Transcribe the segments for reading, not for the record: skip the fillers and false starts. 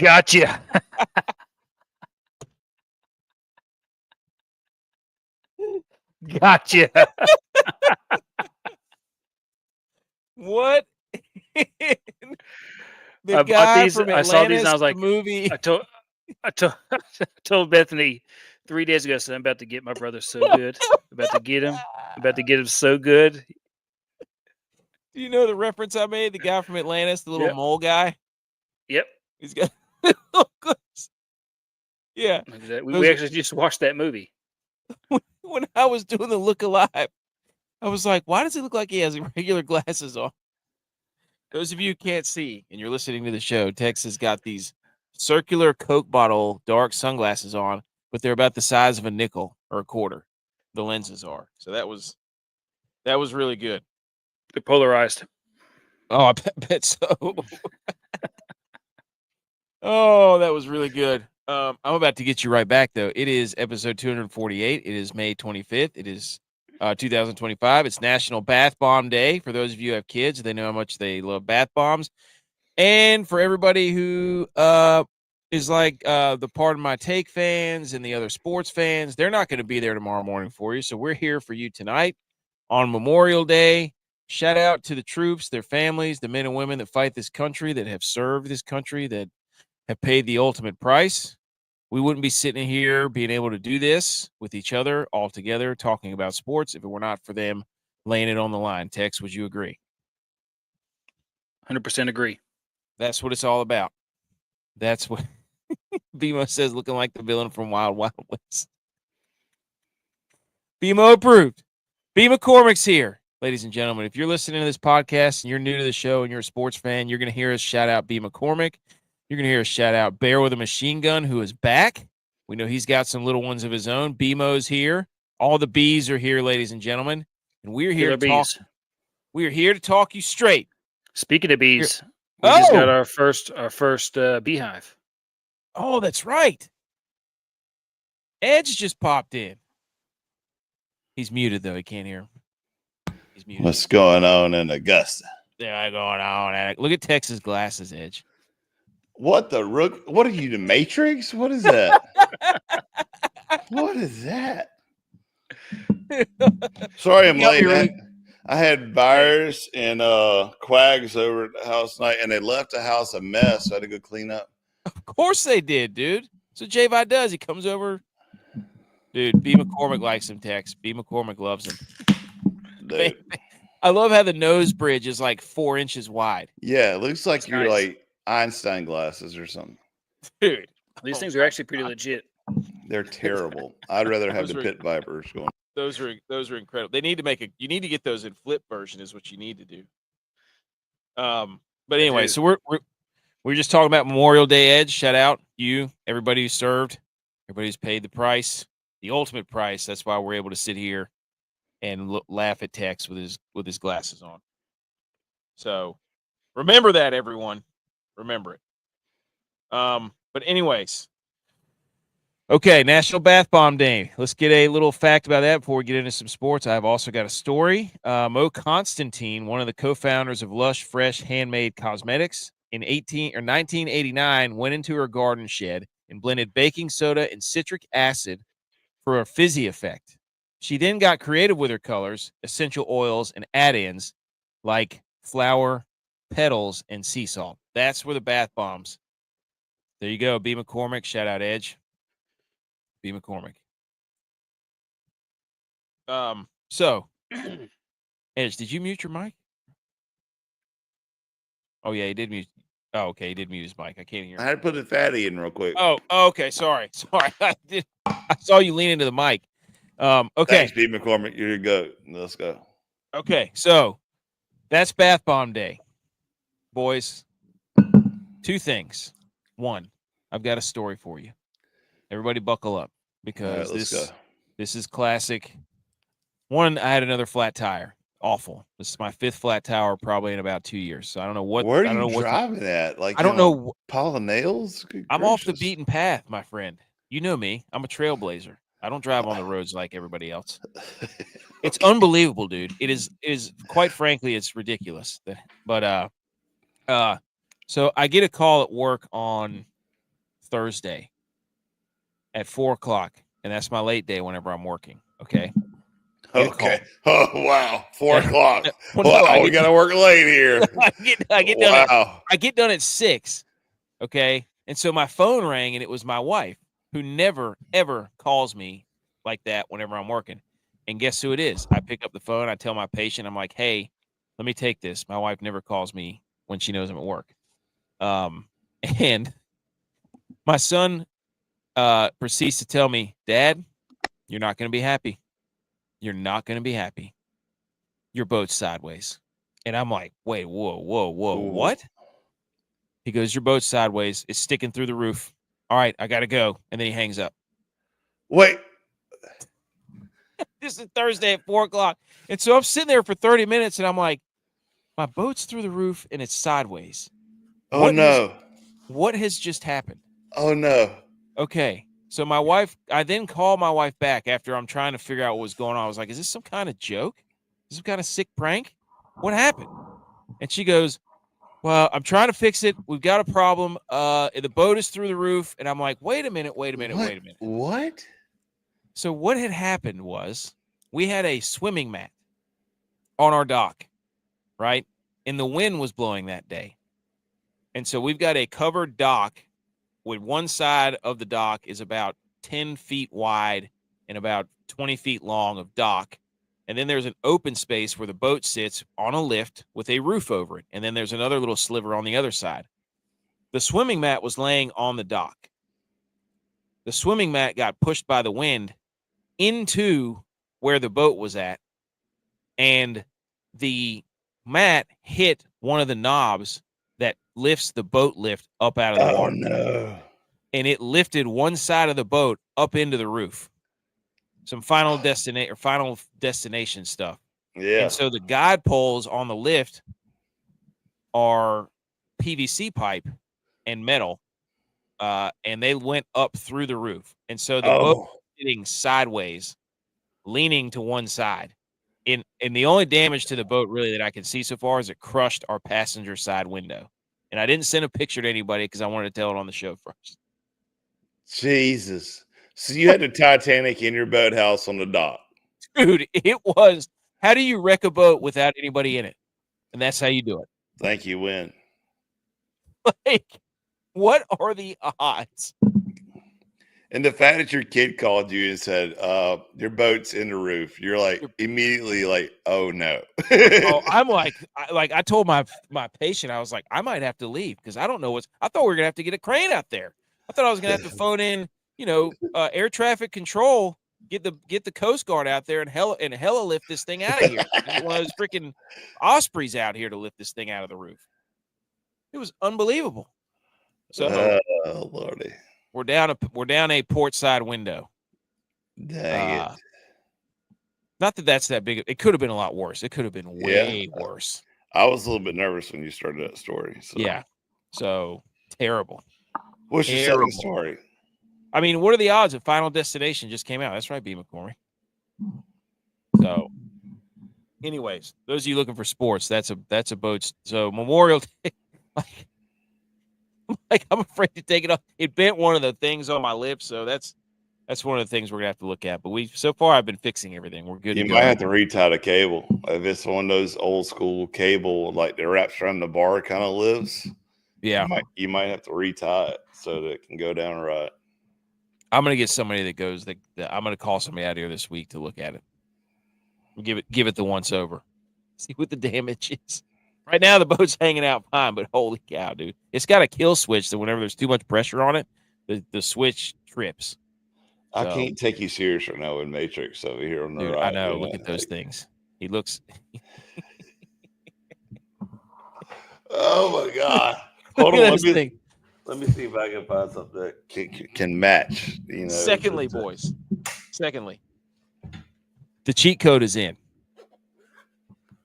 Gotcha. Gotcha. What? The I guy bought these. from I saw these, and Atlantis, I was the like, movie. I told Bethany 3 days ago. So I'm about to get my brother so good. About to get him. So good. Do you know the reference I made? The guy from Atlantis, the little Yep. mole guy. Yep. He's got. Yeah. We actually just watched that movie. When I was doing the look alive, I was like, why does it look like he has regular glasses on? Those of you who can't see and you're listening to the show, Tex has got these circular Coke bottle dark sunglasses on, but they're about the size of a nickel or a quarter. The lenses are. So that was really good. They're polarized. Oh, I bet so. Oh, that was really good. I'm about to get you right back, though. It is episode 248. It is May 25th. It is 2025. It's National Bath Bomb Day. For those of you who have kids, they know how much they love bath bombs. And for everybody who is like the Pardon My Take fans and the other sports fans, they're not going to be there tomorrow morning for you. So we're here for you tonight on Memorial Day. Shout out to the troops, their families, the men and women that fight this country, that have served this country, that have paid the ultimate price. We wouldn't be sitting here being able to do this with each other all together talking about sports if it were not for them laying it on the line. Tex, would you agree? 100% agree. That's what it's all about. That's what BMO says, looking like the villain from Wild Wild West. BMO approved. B. McCormick's here. Ladies and gentlemen, if you're listening to this podcast and you're new to the show and you're a sports fan, you're going to hear us shout out B. McCormick. You're going to hear us shout out Bear with a Machine Gun, who is back. We know he's got some little ones of his own. BMO's here. All the B's are here, ladies and gentlemen. And we're here to talk. We are here to talk you straight. Speaking of bees, we just got our first beehive. Oh, that's right. Edge just popped in. He's muted, though. He can't hear him. He's muted. What's going on in Augusta? Yeah, going on. Look at Texas glasses, Edge. What the rook? What are you, the Matrix? What is that? What is that? Sorry, I'm late. I had virus and quags over at the house tonight, and they left the house a mess. So I had to go clean up. Of course they did, dude. So J-Vi does. He comes over. Dude, B. McCormick likes him, Tex. B. McCormick loves him. Dude. I love how the nose bridge is like 4 inches wide. Yeah, it looks like you're like Einstein glasses or something. Dude, these things are actually pretty legit. They're terrible. I'd rather have the Pit Vipers going. Those are incredible. They need to you need to get those in flip version is what you need to do. But anyway, so we're just talking about Memorial Day, Edge. Shout out you, everybody who served, everybody who's paid the price, the ultimate price. That's why we're able to sit here and laugh at Tex with his glasses on. So remember that, everyone. Remember it. But anyways, okay, National Bath Bomb Day. Let's get a little fact about that before we get into some sports. I've also got a story. Mo Constantine, one of the co-founders of Lush Fresh Handmade Cosmetics, in 1989, went into her garden shed and blended baking soda and citric acid for a fizzy effect. She then got creative with her colors, essential oils, and add-ins like flour, petals, and sea salt. That's where the bath bombs. There you go. B. McCormick. Shout out Edge. B. McCormick. So, Edge, did you mute your mic? Oh, yeah, he did mute. Oh, okay, he did mute his mic. I can't hear him. I had to put the fatty in real quick. Oh, okay. Sorry. I saw you lean into the mic. Okay. Thanks, B. McCormick. You're go. Let's go. Okay, so that's Bath Bomb Day. Boys, 2 things. 1, I've got a story for you. Everybody buckle up because this is classic. 1, I had another flat tire. Awful. This is my 5th flat tire probably in about 2 years. So I don't know what. Where are you driving at? Like I don't know. Pile of nails? I'm off the beaten path, my friend. You know me. I'm a trailblazer. I don't drive on the roads like everybody else. It's unbelievable, dude. It is quite frankly, it's ridiculous. But so I get a call at work on Thursday at 4:00, and that's my late day whenever I'm working. Okay. Get a call. Okay. Oh wow. 4:00. Well, no, Wow, we got to work late here. I get done. Wow. I get done at 6. Okay. And so my phone rang, and it was my wife, who never, ever calls me like that whenever I'm working. And guess who it is? I pick up the phone. I tell my patient, I'm like, hey, let me take this. My wife never calls me when she knows I'm at work. And my son proceeds to tell me, Dad, you're not going to be happy. You're not going to be happy. Your boat's sideways. And I'm like, wait, whoa, Ooh. what? He goes, your boat's sideways. It's sticking through the roof. All right, I got to go. And then he hangs up. Wait. This is Thursday at 4:00. And so I'm sitting there for 30 minutes, and I'm like, my boat's through the roof, and it's sideways. Oh, no. What has just happened? Oh, no. Okay. So I then called my wife back after I'm trying to figure out what was going on. I was like, is this some kind of joke? Is this some kind of sick prank? What happened? And she goes, well, I'm trying to fix it. We've got a problem. The boat is through the roof. And I'm like, wait a minute. What? So what had happened was we had a swimming mat on our dock, right? And the wind was blowing that day. And so we've got a covered dock with one side of the dock is about 10 feet wide and about 20 feet long of dock. And then there's an open space where the boat sits on a lift with a roof over it. And then there's another little sliver on the other side. The swimming mat was laying on the dock. The swimming mat got pushed by the wind into where the boat was at. And the mat hit one of the knobs that lifts the boat lift up out of the water. Oh, no. And it lifted one side of the boat up into the roof. Some final destination stuff. Yeah. And so the guide poles on the lift are PVC pipe and metal, and they went up through the roof. And so the boat was sitting sideways, leaning to one side. And the only damage to the boat really that I can see so far is it crushed our passenger side window. And I didn't send a picture to anybody because I wanted to tell it on the show first. Jesus. So you had the Titanic in your boathouse on the dock. Dude, it was. How do you wreck a boat without anybody in it? And that's how you do it. Thank you, Win. Like, what are the odds? And the fact that your kid called you and said, your boat's in the roof, you're like immediately like, oh no. Oh, I'm like I told my patient, I was like, I might have to leave because I don't know I thought we were gonna have to get a crane out there. I thought I was gonna have to phone in, air traffic control, get the Coast Guard out there and hella lift this thing out of here. Get one of those freaking Ospreys out here to lift this thing out of the roof. It was unbelievable. So Lordy. we're down a port side window. Dang it. Not that that's that big. It could have been a lot worse. It could have been way worse. I was a little bit nervous when you started that story. So. Yeah. So terrible. What's your second story? I mean, what are the odds that Final Destination just came out? That's right, B. McCormick. So, anyways, those of you looking for sports, that's a boat. So Memorial Day, I'm afraid to take it off. It bent one of the things on my lips, so that's one of the things we're gonna have to look at. But so far I've been fixing everything. We're good. You might have to retie the cable. If it's one of those old school cable, like the wraps around the bar kind of lives. Yeah. You might have to retie it so that it can go down right. I'm gonna get somebody that goes. I'm gonna call somebody out here this week to look at it. Give it the once over. See what the damage is. Right now the boat's hanging out fine, but holy cow, dude! It's got a kill switch that whenever there's too much pressure on it, the switch trips. So, I can't take you serious right now in Matrix over here on the right. I know. Look at those things. He looks. Oh my god! Hold on, let me see if I can find something that can match. Secondly, boys. The cheat code is in.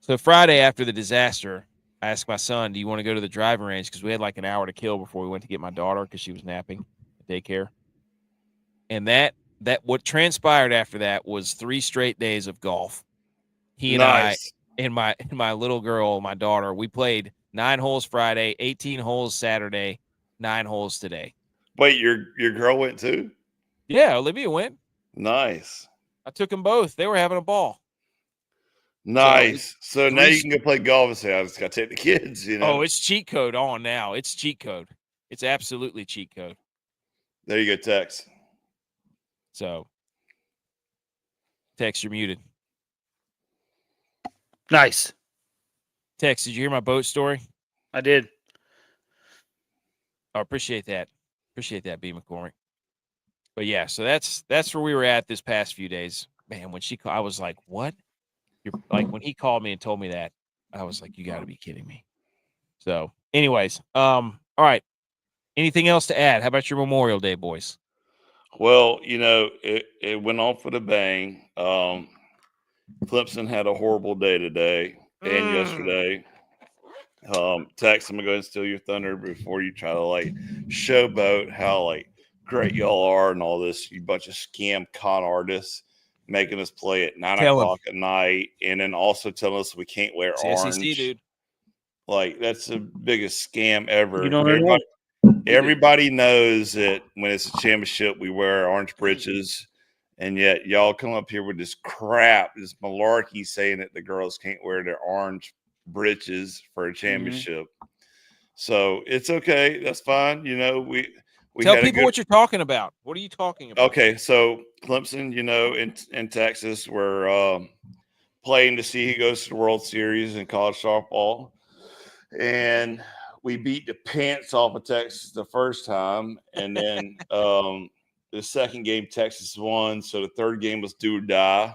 So Friday after the disaster, I asked my son, "Do you want to go to the driving range?" Because we had like an hour to kill before we went to get my daughter because she was napping at daycare. And that what transpired after that was 3 straight days of golf. He and I and my little girl, my daughter, we played 9 holes Friday, 18 holes Saturday, 9 holes today. Wait, your girl went too? Yeah, Olivia went. Nice. I took them both. They were having a ball. Nice. So now three- you can go play golf and say, I just got to take the kids, you know? Oh, it's cheat code on now. It's cheat code. It's absolutely cheat code. There you go, Tex. So, Tex, you're muted. Nice. Tex, did you hear my boat story? I did. Oh, appreciate that. Appreciate that, B. McCormick. But yeah, so that's where we were at this past few days. Man, when she called, I was like, what? You're like, when he called me and told me that, I was like, you got to be kidding me. So, anyways, all right. Anything else to add? How about your Memorial Day, boys? Well, you know, it went off with a bang. Clemson had a horrible day today and yesterday. Tex, I'm gonna go ahead and steal your thunder before you try to like showboat how like great y'all are and all this. You bunch of scam con artists making us play at 9 o'clock at night, and then also telling us we can't wear It's orange. SEC, dude. Like that's the biggest scam ever. You don't Everybody knows that when it's a championship, we wear orange breeches, and yet y'all come up here with this crap, this malarkey saying that the girls can't wear their orange breeches for a championship. So it's okay. That's fine. You know, we tell people what you're talking about. What are you talking about? Okay, so Clemson, you know, in Texas, we're playing to see who goes to the World Series in college softball, and we beat the pants off of Texas the first time, and then the second game Texas won, so the third game was do or die.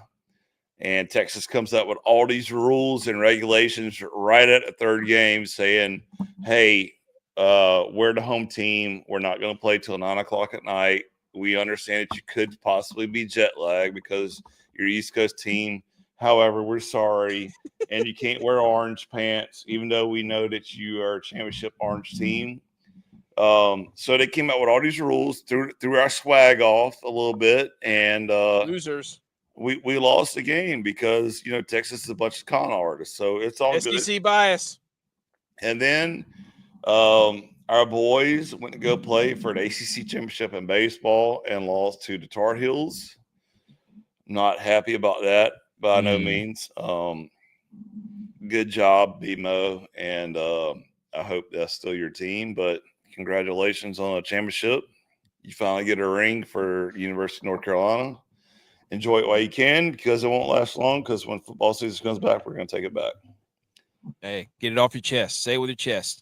And Texas comes up with all these rules and regulations right at the third game saying, hey, we're the home team. We're not going to play till 9 o'clock at night. We understand that you could possibly be jet lagged because you're East Coast team. However, we're sorry. And you can't wear orange pants, even though we know that you are a championship orange team. So they came out with all these rules, threw our swag off a little bit, and losers. We lost the game because, you know, Texas is a bunch of con artists. So it's all good. SEC bias. And then our boys went to go play for an ACC championship in baseball and lost to the Tar Heels. Not happy about that by no means. Good job, BMO. And I hope that's still your team. But congratulations on a championship. You finally get a ring for University of North Carolina. Enjoy it while you can because it won't last long, because when football season comes back, we're going to take it back. Hey, get it off your chest. Say it with your chest.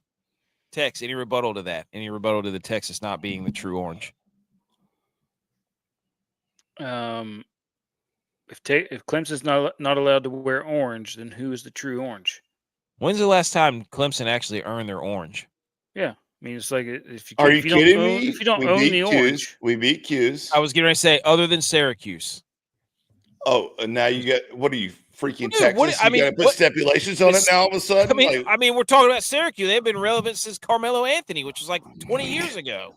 Tex, any rebuttal to that? Any rebuttal to the Texas not being the true orange? If Clemson's not allowed to wear orange, then who is the true orange? When's the last time Clemson actually earned their orange? Yeah, I mean, it's like if you kidding me? If you don't own the orange, we beat G.U.Y.S. I was getting ready to say, other than Syracuse. Oh, and now you get, what are you, freaking Dude, Texas? You got to put stipulations on it now all of a sudden? I mean, we're talking about Syracuse. They've been relevant since Carmelo Anthony, which was like 20 years ago.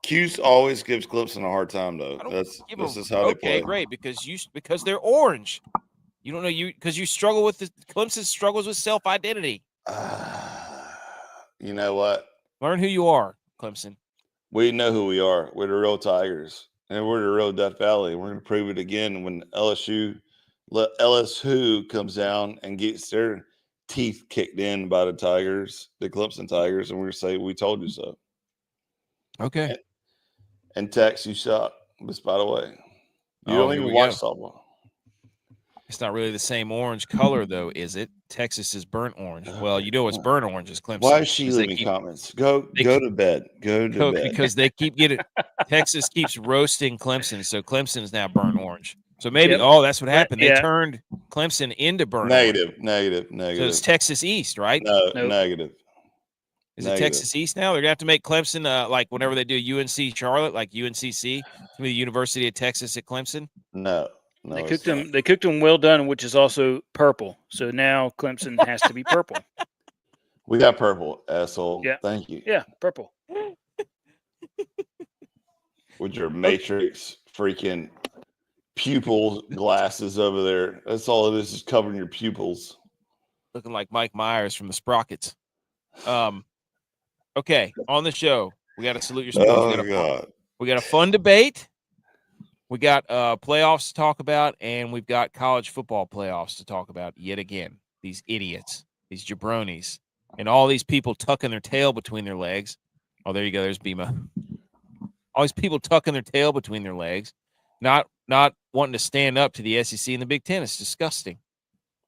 Cuse always gives Clemson a hard time, though. This is how they play. Okay, great, because they're orange. You don't know because you struggle with Clemson struggles with self-identity. You know what? Learn who you are, Clemson. We know who we are. We're the real Tigers, and we're the real Death Valley. We're going to prove it again when LSU comes down and gets their teeth kicked in by the Clemson Tigers, and we're going to say, we told you so. Okay. And Tex, you suck. Just by the way, you don't even watch softball. It's not really the same orange color, though, is it? Texas is burnt orange. Well, you know it's burnt orange is Clemson. Why is she leaving comments? Go to bed. Go to bed. Because they keep getting Texas keeps roasting Clemson, so Clemson's now burnt orange. So maybe that's what happened. They turned Clemson into burnt orange. Negative. So it's Texas East, right? No, nope. Negative. Is it Texas East now? They're gonna have to make Clemson like whenever they do UNC Charlotte, like UNCC, to the University of Texas at Clemson. No, they cooked them. They cooked them well done, which is also purple. So now Clemson has to be purple. We got purple, asshole. Yeah. Thank you. Yeah, purple. With your Matrix freaking pupil glasses over there. That's all it is covering your pupils. Looking like Mike Myers from the Sprockets. Okay, on the show, We got to salute your sports. Oh, God. We got a fun debate. We got playoffs to talk about, and we've got college football playoffs to talk about yet again. These idiots, these jabronis, and all these people tucking their tail between their legs. Oh, there you go. There's Bima. All these people tucking their tail between their legs, not wanting to stand up to the SEC and the Big Ten. It's disgusting.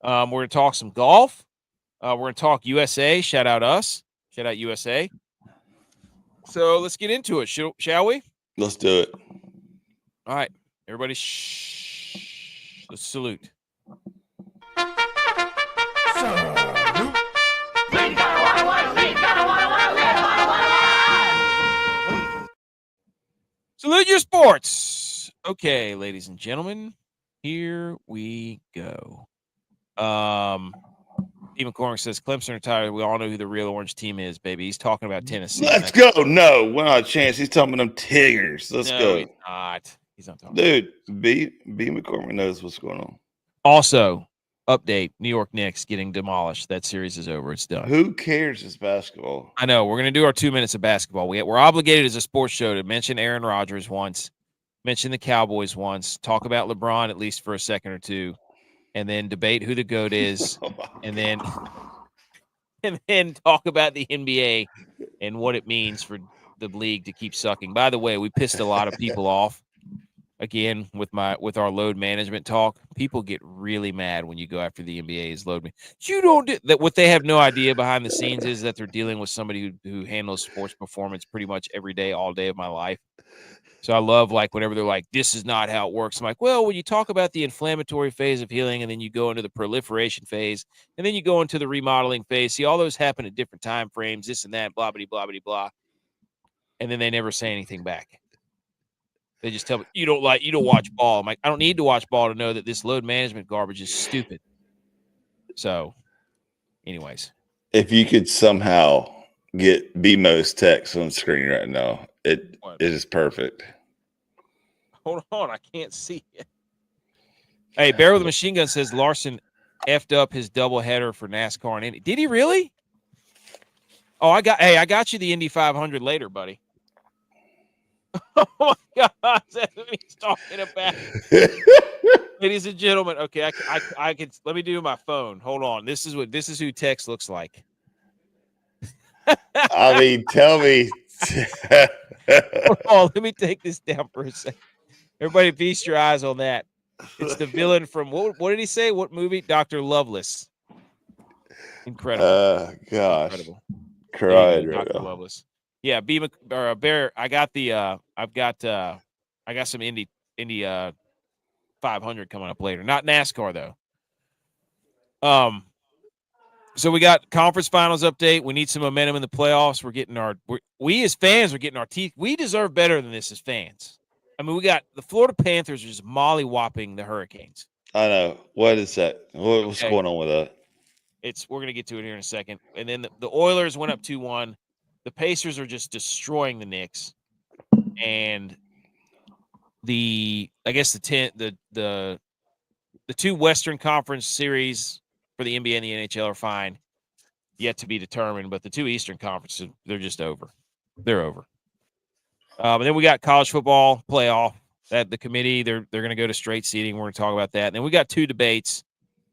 We're going to talk some golf. We're going to talk USA. Shout out us. Shout out USA. So let's get into it, shall we? Let's do it. All right, everybody, let's salute. Salute your sports. Okay, ladies and gentlemen, here we go. Steve McCormick says Clemson retired. We all know who the real orange team is, baby. He's talking about Tennessee. Let's go. No, we're not a chance. He's talking about them Tigers. Let's go. He's not. He's not talking. Dude, B McCormick knows what's going on. Also, update: New York Knicks getting demolished. That series is over. It's done. Who cares? It's basketball. I know. We're going to do our 2 minutes of basketball. We're obligated as a sports show to mention Aaron Rodgers once, mention the Cowboys once, talk about LeBron at least for a second or two, and then debate who the GOAT is, and then talk about the NBA and what it means for the league to keep sucking. By the way, we pissed a lot of people off again with our load management talk. People get really mad when you go after the NBA's load. You don't do that. What they have no idea behind the scenes is that they're dealing with somebody who handles sports performance pretty much every day, all day of my life. So I love, like, whenever they're like, this is not how it works. I'm like, well, when you talk about the inflammatory phase of healing, and then you go into the proliferation phase, and then you go into the remodeling phase, see, all those happen at different time frames, this and that, blah, blah, blah, blah, blah. And then they never say anything back. They just tell me, you don't watch ball. I'm like, I don't need to watch ball to know that this load management garbage is stupid. So, anyways. If you could somehow get BMO's text on the screen right now, it is perfect. Hold on, I can't see it. Hey, Bear with a Machine Gun says Larson effed up his doubleheader for NASCAR and Indy. Did he really? Oh, I got you the Indy 500 later, buddy. Oh my God, that's what he's talking about. Ladies and gentlemen, okay, I can let me do my phone. Hold on. This is who text looks like. I mean, tell me. Hold on, let me take this down for a second. Everybody feast your eyes on that. It's the villain from what did he say? What movie? Dr. Loveless. Incredible. Gosh. Incredible. Cried Dr. right now. Loveless. Yeah, Bear, I got some Indy 500 coming up later. Not NASCAR though. So we got conference finals update. We need some momentum in the playoffs. We as fans are getting our teeth. We deserve better than this as fans. I mean, we got the Florida Panthers are just molly-whopping the Hurricanes. I know. What is that? What's going on with that? We're going to get to it here in a second. And then the Oilers went up 2-1. The Pacers are just destroying the Knicks. And the two Western Conference series for the NBA and the NHL are fine. Yet to be determined. But the two Eastern Conferences, they're just over. They're over. And then we got college football playoff. That the committee, they're going to go to straight seeding. We're going to talk about that. And then we got two debates,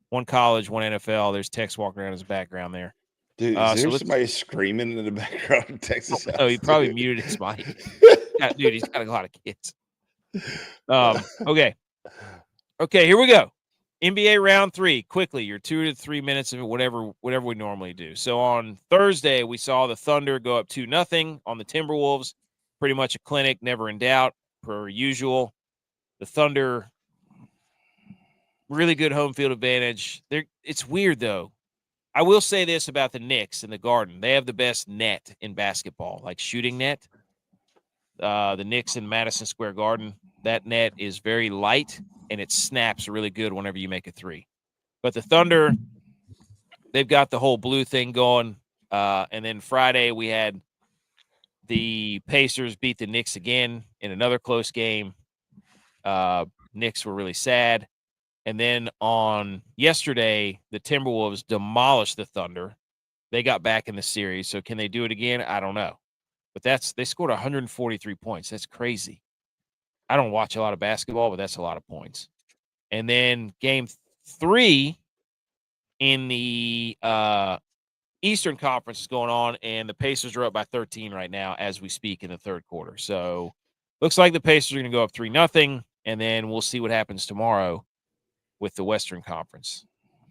one college, one NFL. There's Tex walking around his background there. Dude, is there somebody screaming in the background in Texas? Oh, he probably muted his mic. Dude, he's got a lot of kids. Okay, here we go. NBA round 3. Quickly, your 2 to 3 minutes of it, whatever we normally do. So on Thursday, we saw the Thunder go up 2-0 on the Timberwolves. Pretty much a clinic, never in doubt, per usual. The Thunder, really good home field advantage. It's weird, though. I will say this about the Knicks and the Garden. They have the best net in basketball, like shooting net. The Knicks in Madison Square Garden, that net is very light, and it snaps really good whenever you make a three. But the Thunder, they've got the whole blue thing going. And then Friday we had the Pacers beat the Knicks again in another close game. Knicks were really sad. And then on yesterday, the Timberwolves demolished the Thunder. They got back in the series. So can they do it again? I don't know. But they scored 143 points. That's crazy. I don't watch a lot of basketball, but that's a lot of points. And then game 3 in the Eastern Conference is going on, and the Pacers are up by 13 right now as we speak in the third quarter. So looks like the Pacers are going to go up 3-0, and then we'll see what happens tomorrow with the Western Conference.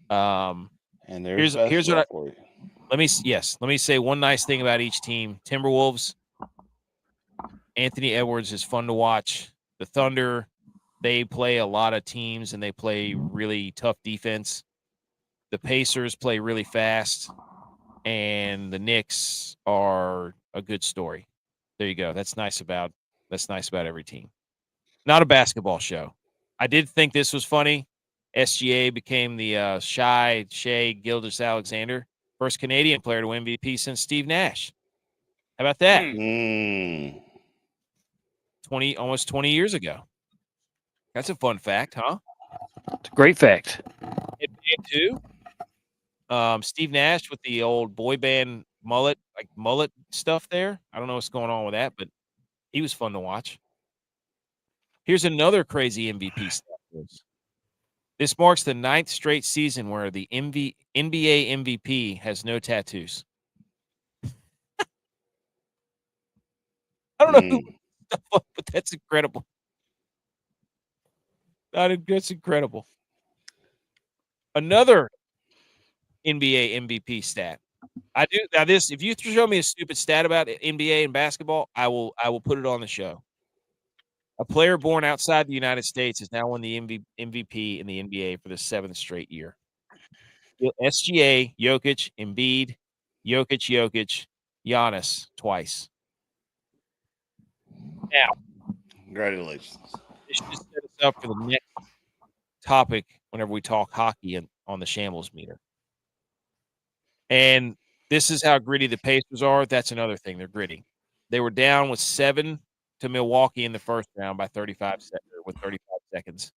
And here's what for you. let me say one nice thing about each team. Timberwolves, Anthony Edwards is fun to watch. The Thunder, they play a lot of teams and they play really tough defense. The Pacers play really fast, and the Knicks are a good story. There you go. That's nice about every team. Not a basketball show. I did think this was funny. SGA became the Shai Gilgeous-Alexander, first Canadian player to win MVP since Steve Nash. How about that? 20 years ago. That's a fun fact, huh? It's a great fact. And too, Steve Nash with the old boy band mullet stuff there. I don't know what's going on with that, but he was fun to watch. Here's another crazy MVP stuff. This marks the 9th straight season where the NBA MVP has no tattoos. I don't know who, but that's incredible. That's incredible. Another NBA MVP stat. I do now. This, if you show me a stupid stat about NBA and basketball, I will put it on the show. A player born outside the United States has now won the MVP in the NBA for the 7th straight year. SGA, Jokic, Embiid, Jokic, Giannis twice. Now, congratulations. This should set us up for the next topic whenever we talk hockey on the Shambles Meter. And this is how gritty the Pacers are. That's another thing. They're gritty. They were down with 7 to Milwaukee in the first round by 35 seconds.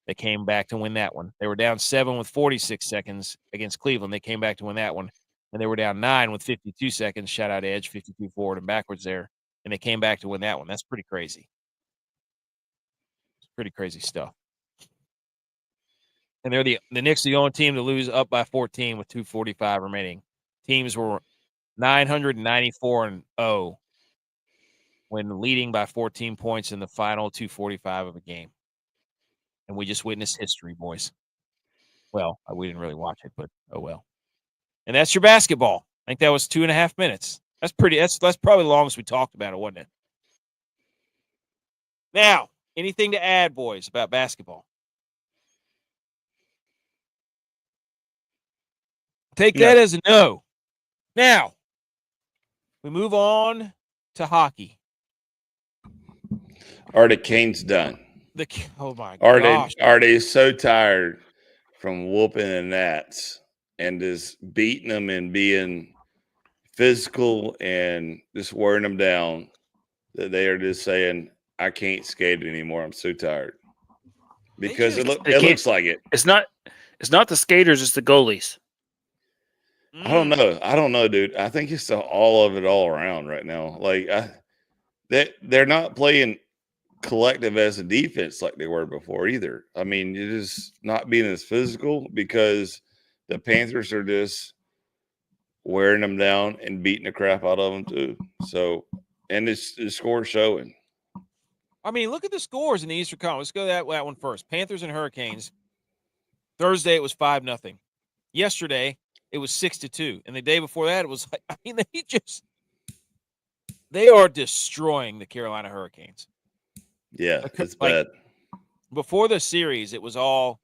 They came back to win that one. They were down 7 with 46 seconds against Cleveland. They came back to win that one. And they were down 9 with 52 seconds. Shout out Edge, 52 forward and backwards there. And they came back to win that one. That's pretty crazy. It's pretty crazy stuff. And they're the Knicks are the only team to lose up by 14 with 2:45 remaining. Teams were 994-0 when leading by 14 points in the final 2:45 of a game. And we just witnessed history, boys. Well, we didn't really watch it, but oh well. And that's your basketball. I think that was 2.5 minutes. That's probably the longest we talked about it, wasn't it? Now, anything to add, boys, about basketball? Take that as a no. Now, we move on to hockey. Are the Canes done? Oh my gosh. Are they so tired from whooping the Nats and just beating them and being physical and just wearing them down that they are just saying, I can't skate anymore. I'm so tired. Because it looks like it. It's not the skaters, it's the goalies. I don't know, dude. I think it's all of it all around right now. Like they're not playing collective as a defense like they were before either. I mean, you're just not being as physical because the Panthers are just wearing them down and beating the crap out of them too. So, and the score showing. I mean, look at the scores in the Eastern Conference. Let's go that one first. Panthers and Hurricanes. Thursday it was 5-0. Yesterday it was 6-2, and the day before that it was like, I mean, they are destroying the Carolina Hurricanes. Yeah, it's bad. Before the series, it was all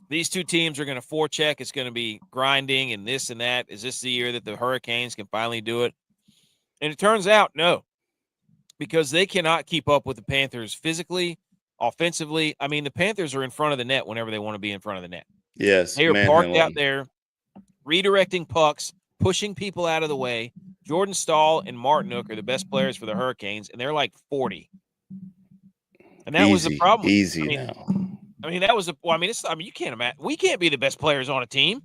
these two teams are going to forecheck. It's going to be grinding and this and that. Is this the year that the Hurricanes can finally do it? And it turns out, no, because they cannot keep up with the Panthers physically, offensively. I mean, the Panthers are in front of the net whenever they want to be in front of the net. Yes. They are parked out there, redirecting pucks, pushing people out of the way. Jordan Stahl and Martinook are the best players for the Hurricanes, and they're like 40. And that was the problem. Now. I mean, that was you can't imagine. We can't be the best players on a team.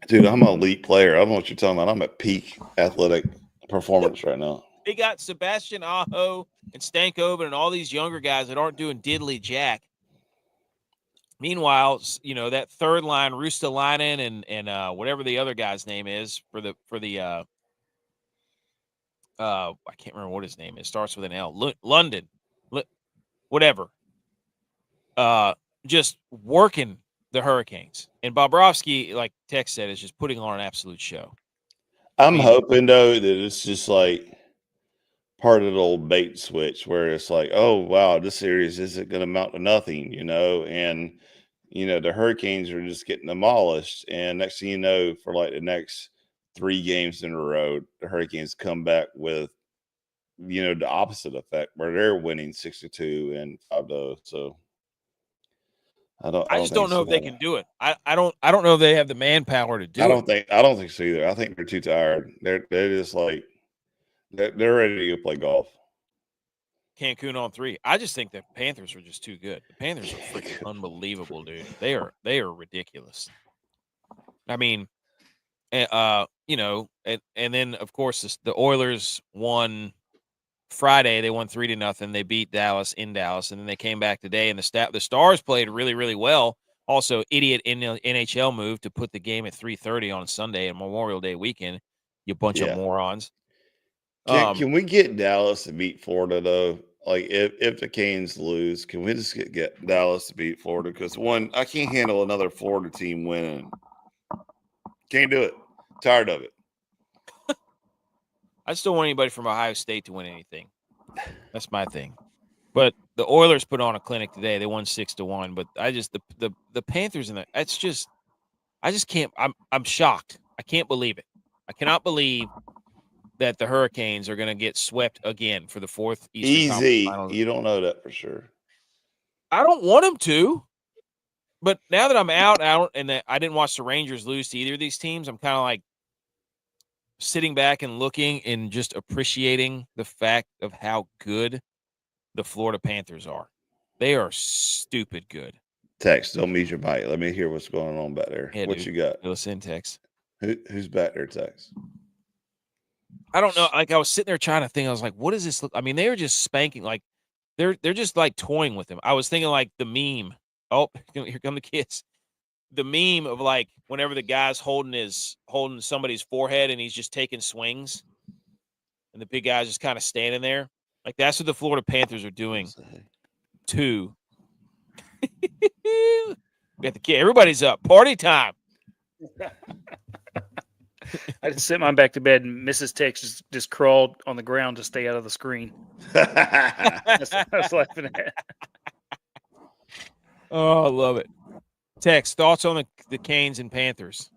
Dude, I'm an elite player. I don't know what you're talking about. I'm at peak athletic performance right now. They got Sebastian Aho and Stankoven and all these younger guys that aren't doing diddly jack. Meanwhile, that third line, Rustalainen and whatever the other guy's name is for the I can't remember what his name is. Starts with an L. London, whatever. Just working the Hurricanes. And Bobrovsky, like Tex said, is just putting on an absolute show. I'm hoping though that it's just like part of the old bait switch where it's like, oh wow, this series isn't going to amount to nothing, and the Hurricanes are just getting demolished, and next thing you know, for like the next 3 games in a row, the Hurricanes come back with the opposite effect where they're winning 6-2 and 5-0. So I just don't know if they can do it. I don't know if they have the manpower to do it. I don't think so either. I think they're too tired. They're just like they're ready to go play golf. Cancun on 3. I just think the Panthers are just too good. The Panthers are freaking unbelievable, dude. They are ridiculous. I mean, and then of course the Oilers won Friday. They won 3-0. They beat Dallas in Dallas, and then they came back today. And the Stars played really, really well. Also, idiot NHL move to put the game at 3:30 on Sunday and Memorial Day weekend. You bunch of morons. Can we get Dallas to beat Florida though? Like if the Canes lose, can we just get Dallas to beat Florida? Because I can't handle another Florida team winning. Can't do it. Tired of it. I just don't want anybody from Ohio State to win anything. That's my thing. But the Oilers put on a clinic today. They won 6-1. But I just the Panthers I just can't. I'm shocked. I can't believe it. I cannot believe that the Hurricanes are going to get swept again for the 4th Eastern Conference Finals. You don't know that for sure. I don't want them to. But now that I'm out, and that I didn't watch the Rangers lose to either of these teams, I'm kind of like sitting back and looking and just appreciating the fact of how good the Florida Panthers are. They are stupid good. Tex, don't meet your bite. Let me hear what's going on back there. Yeah, what dude. You got? Listen, Tex. Who's back there, Tex? I don't know. Like I was sitting there trying to think. I was like, what does this look? I mean, they were just spanking. Like they're just like toying with him. I was thinking like the meme. Oh, here come the kids. The meme of like whenever the guy's holding somebody's forehead and he's just taking swings, and the big guy's just kind of standing there. Like that's what the Florida Panthers are doing. To we got the kid. Everybody's up. Party time. I just sent mine back to bed, and Mrs. Tex just crawled on the ground to stay out of the screen. That's what I was laughing at. Oh, I love it. Tex, thoughts on the Canes and Panthers?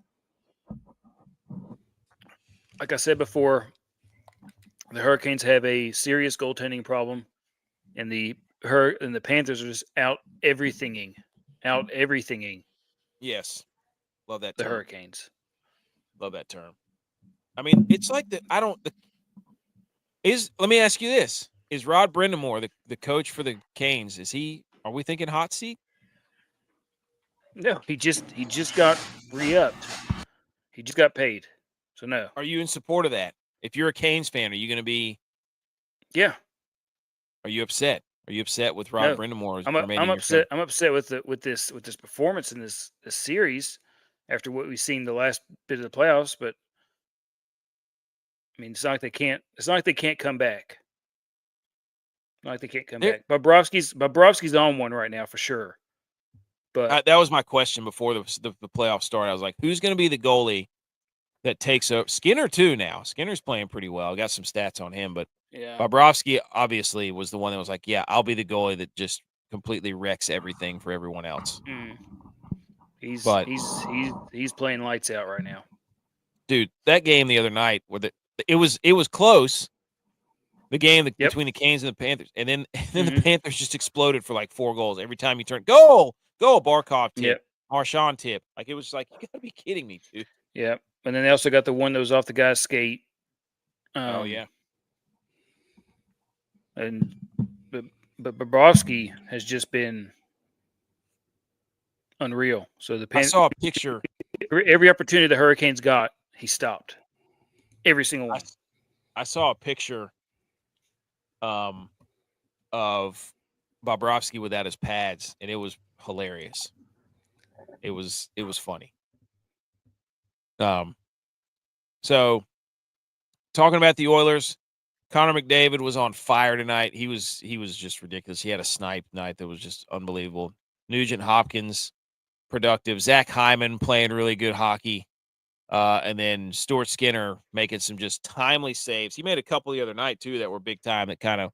Like I said before, the Hurricanes have a serious goaltending problem, and the Panthers are just out everythinging. Yes, love that the term. Hurricanes. Love that term. I mean, it's like let me ask you this. Is Rod Brindamore, the coach for the Canes, are we thinking hot seat? No, he just got re-upped. He just got paid. So no. Are you in support of that? If you're a Canes fan, are you going to be? Yeah. Are you upset? Are you upset with Rod Brindamore? I'm upset. I'm upset with this performance in this series after what we've seen the last bit of the playoffs. But I mean, it's not like they can't. It's not like they can't come back. Not like they can't come back. Bobrovsky's on one right now for sure. But that was my question before the playoffs started. I was like, who's going to be the goalie that takes over? Skinner too now. Skinner's playing pretty well. I got some stats on him, but yeah. Bobrovsky obviously was the one that was like, yeah, I'll be the goalie that just completely wrecks everything for everyone else. He's playing lights out right now. Dude, that game the other night it was close. The game between the Canes and the Panthers, and then the Panthers just exploded for like 4 goals every time you turn. Go Barkov tip, Marchand tip. Like it was like, you gotta be kidding me, dude. Yeah, and then they also got the one that was off the guy's skate. Oh yeah. But Bobrovsky has just been unreal. So I saw a picture. Every opportunity the Hurricanes got, he stopped. Every single one. I saw a picture of Bobrovsky without his pads, and it was hilarious. It was funny. So talking about the Oilers, Connor McDavid was on fire tonight. He was just ridiculous. He had a snipe night that was just unbelievable. Nugent Hopkins, productive. Zach Hyman playing really good hockey. And then Stuart Skinner making some just timely saves. He made a couple the other night, too, that were big time that kind of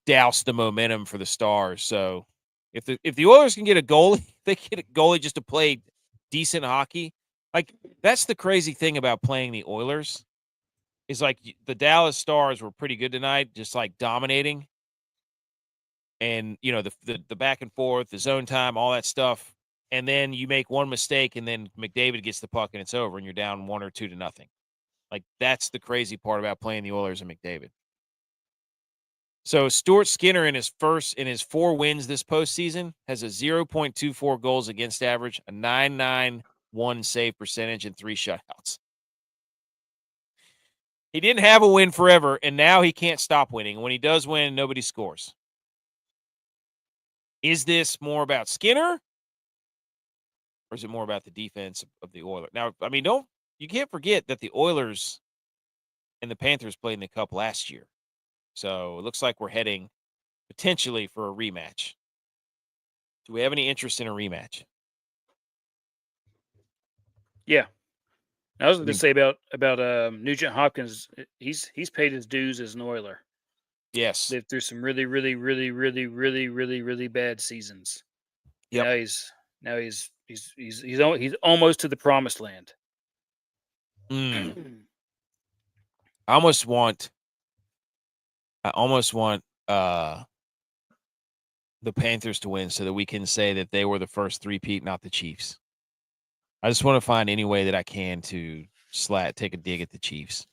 doused the momentum for the Stars. So if the Oilers can get a goalie, they can get a goalie just to play decent hockey. Like, that's the crazy thing about playing the Oilers is, like, the Dallas Stars were pretty good tonight, just, like, dominating. And, you know, the back and forth, the zone time, all that stuff. And then you make one mistake, and then McDavid gets the puck, and it's over, and you're down 1 or 2 to nothing. Like, that's the crazy part about playing the Oilers and McDavid. So Stuart Skinner in his 4 wins this postseason has a 0.24 goals against average, a 991 save percentage, and 3 shutouts. He didn't have a win forever, and now he can't stop winning. When he does win, nobody scores. Is this more about Skinner, or is it more about the defense of the Oilers? Now, I mean, you can't forget that the Oilers and the Panthers played in the Cup last year. So it looks like we're heading potentially for a rematch. Do we have any interest in a rematch? Yeah. I was going to say about Nugent Hopkins. He's paid his dues as an Oiler. Yes. Lived through some really, really, really, really, really, really, really bad seasons. Yep. Now he's almost to the promised land. I almost want the Panthers to win so that we can say that they were the first three-peat, not the Chiefs. I just want to find any way that I can to take a dig at the Chiefs.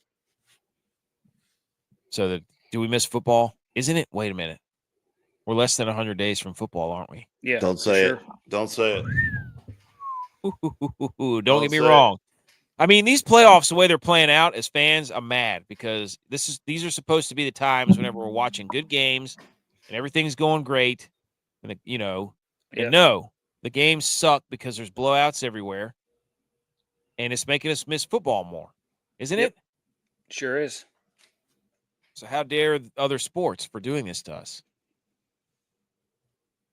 So do we miss football? Isn't it? Wait a minute. We're less than 100 days from football, aren't we? Yeah. Don't say it. Don't say it. Don't get me wrong. I mean, these playoffs, the way they're playing out, as fans, I'm mad because these are supposed to be the times whenever we're watching good games and everything's going great. And no, the games suck because there's blowouts everywhere. And it's making us miss football more, isn't it? Sure is. So how dare other sports for doing this to us?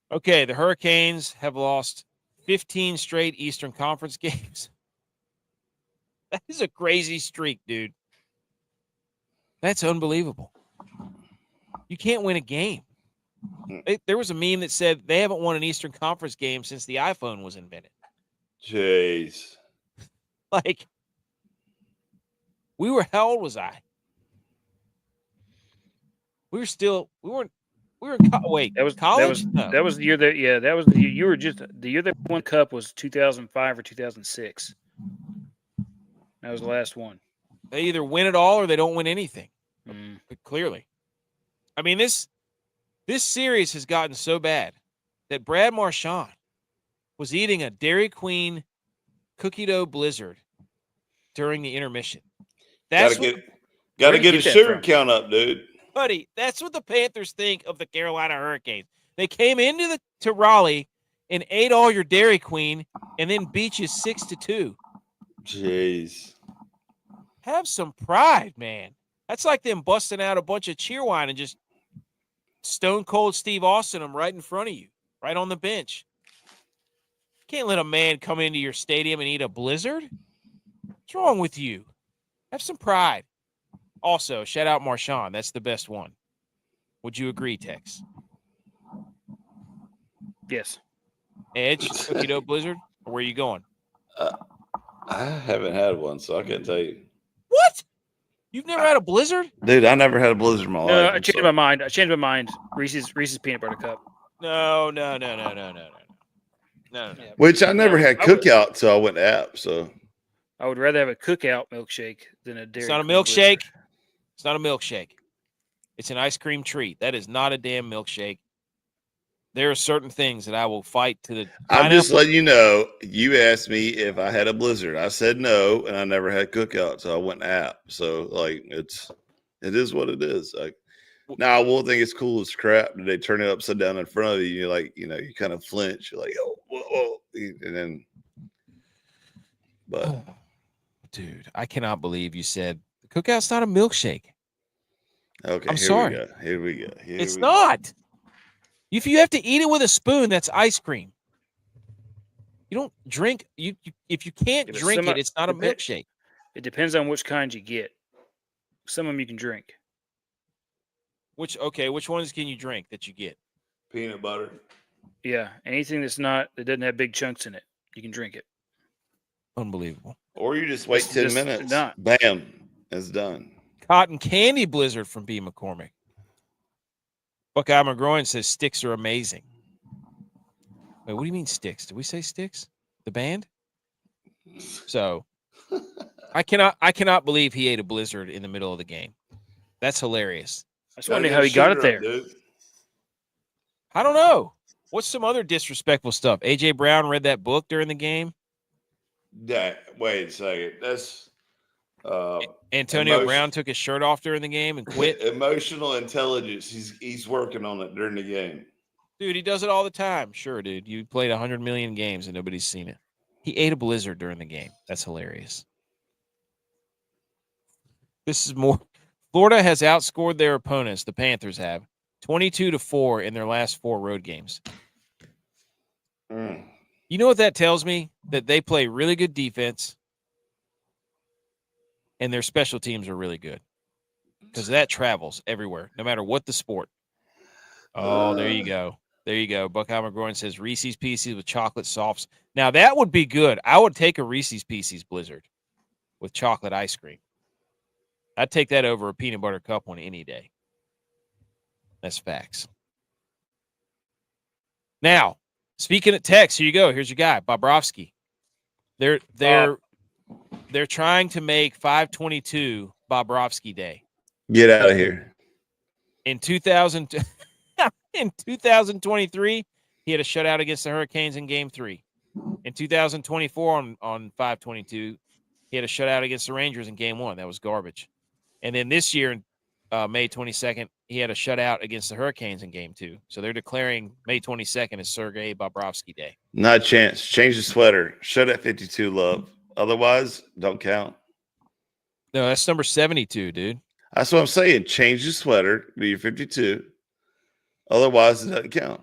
Okay, the Hurricanes have lost 15 straight Eastern Conference games. That is a crazy streak, dude. That's unbelievable. You can't win a game. There was a meme that said they haven't won an Eastern Conference game since the iPhone was invented. Jeez. Like, how old was I? We were in college. That was the year that was the year you were just the year that won Cup was 2005 or 2006. That was the last one. They either win it all or they don't win anything. But clearly. I mean, this series has gotten so bad that Brad Marchand was eating a Dairy Queen cookie dough blizzard during the intermission. Gotta get a sugar count up, dude. Buddy, that's what the Panthers think of the Carolina Hurricanes. They came into Raleigh and ate all your Dairy Queen and then beat you 6-2. Jeez. Have some pride, man. That's like them busting out a bunch of cheerwine and just stone cold Steve Austin them right in front of you, right on the bench. Can't let a man come into your stadium and eat a blizzard. What's wrong with you? Have some pride. Also, shout out Marchand. That's the best one. Would you agree, Tex? yes. Edge, cookie dough blizzard, or where are you going? I haven't had one, so I can't tell you. What? You've never had a blizzard? Dude, I never had a blizzard in my life. No, I changed my mind. Reese's peanut butter cup. No. Which I never had cookout till I went to App, so. I would rather have a cookout milkshake than a Dairy It's not a Queen milkshake. blizzard. It's not a milkshake. It's an ice cream treat. That is not a damn milkshake. there are certain things that I will fight to the. I'm just pineapple- letting you know. You asked me if I had a blizzard. I said no, and I never had cookout, so I went app. So like it is what it is. Like now, I will think it's cool as crap. Did they turn it upside down in front of you? You're like, you kind of flinch. You're like, oh, whoa, and then. But dude, I cannot believe you said the cookout's not a milkshake. okay, I'm here sorry. we go. Here we go. It's not. If you have to eat it with a spoon, that's ice cream. You don't drink. If you can't drink it, it's not a milkshake. It depends on which kind you get. Some of them you can drink. Which ones can you drink that you get? Peanut butter. Yeah, anything that doesn't have big chunks in it, you can drink it. Unbelievable. Or you just wait 10 minutes. Bam, it's done. Cotton candy blizzard from B. McCormick. Buckeye McGroin says sticks are amazing. Wait, what do you mean sticks? Did we say sticks? The band? So I cannot believe he ate a blizzard in the middle of the game. That's hilarious. I just wondering how he got it there. I don't know. What's some other disrespectful stuff? AJ Brown read that book during the game. Wait a second. That's Antonio Brown took his shirt off during the game and quit. Emotional intelligence. He's working on it during the game. Dude, he does it all the time. Sure, dude. You played 100 million games and nobody's seen it. He ate a blizzard during the game. That's hilarious. This is more. Florida has outscored their opponents, the Panthers have, 22-4 in their last 4 road games. You know what that tells me? That they play really good defense and their special teams are really good. Because that travels everywhere, no matter what the sport. Oh, there you go. There you go. Buckeye McGroin says Reese's Pieces with chocolate softs. Now, that would be good. I would take a Reese's Pieces Blizzard with chocolate ice cream. I'd take that over a peanut butter cup one any day. That's facts. Now, speaking of text, here you go. Here's your guy, Bobrovsky. They're trying to make 522 Bobrovsky Day. Get out of here. In 2023, he had a shutout against the Hurricanes in Game 3. In 2024, on 522, he had a shutout against the Rangers in Game 1. That was garbage. And then this year, May 22nd, he had a shutout against the Hurricanes in Game 2. So they're declaring May 22nd as Sergei Bobrovsky Day. Not a chance. Change the sweater. Shut at 52, love. Otherwise, don't count. No, that's number 72, dude. That's what I'm saying. Change the sweater to your 52. Otherwise, it doesn't count.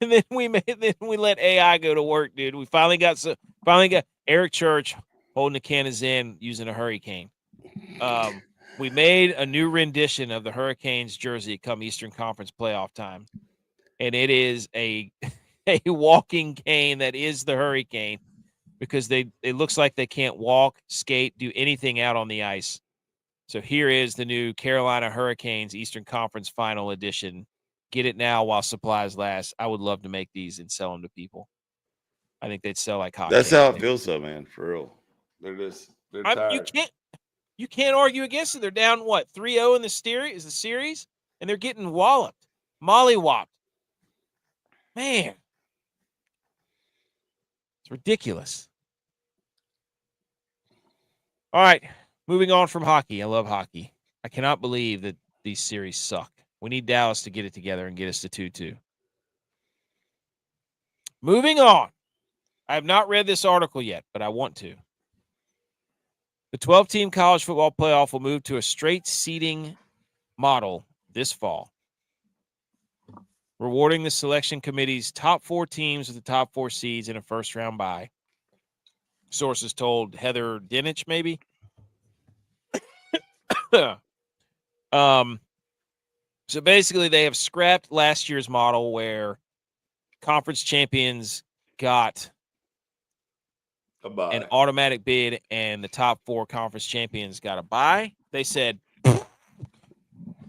And then we let AI go to work, dude. We finally got Eric Church holding a can of Zen using a hurricane. We made a new rendition of the Hurricanes jersey come Eastern Conference playoff time, and it is a walking cane that is the Hurricane because it looks like they can't walk, skate, do anything out on the ice. So here is the new Carolina Hurricanes Eastern Conference Final Edition. Get it now while supplies last. I would love to make these and sell them to people. I think they'd sell like hot. That's how it feels, though, man. For real, they're tired. You can't argue against it. They're down 3-0 in the series, and they're getting walloped, mollywopped. Man, it's ridiculous. All right, moving on from hockey. I love hockey. I cannot believe that these series suck. We need Dallas to get it together and get us to 2-2. Moving on. I have not read this article yet, but I want to. The 12-team college football playoff will move to a straight seeding model this fall, rewarding the selection committee's top 4 teams with the top 4 seeds in a first-round bye. Sources told Heather Dinich, maybe. So basically, they have scrapped last year's model where conference champions got an automatic bid and the top 4 conference champions got a bye. They said,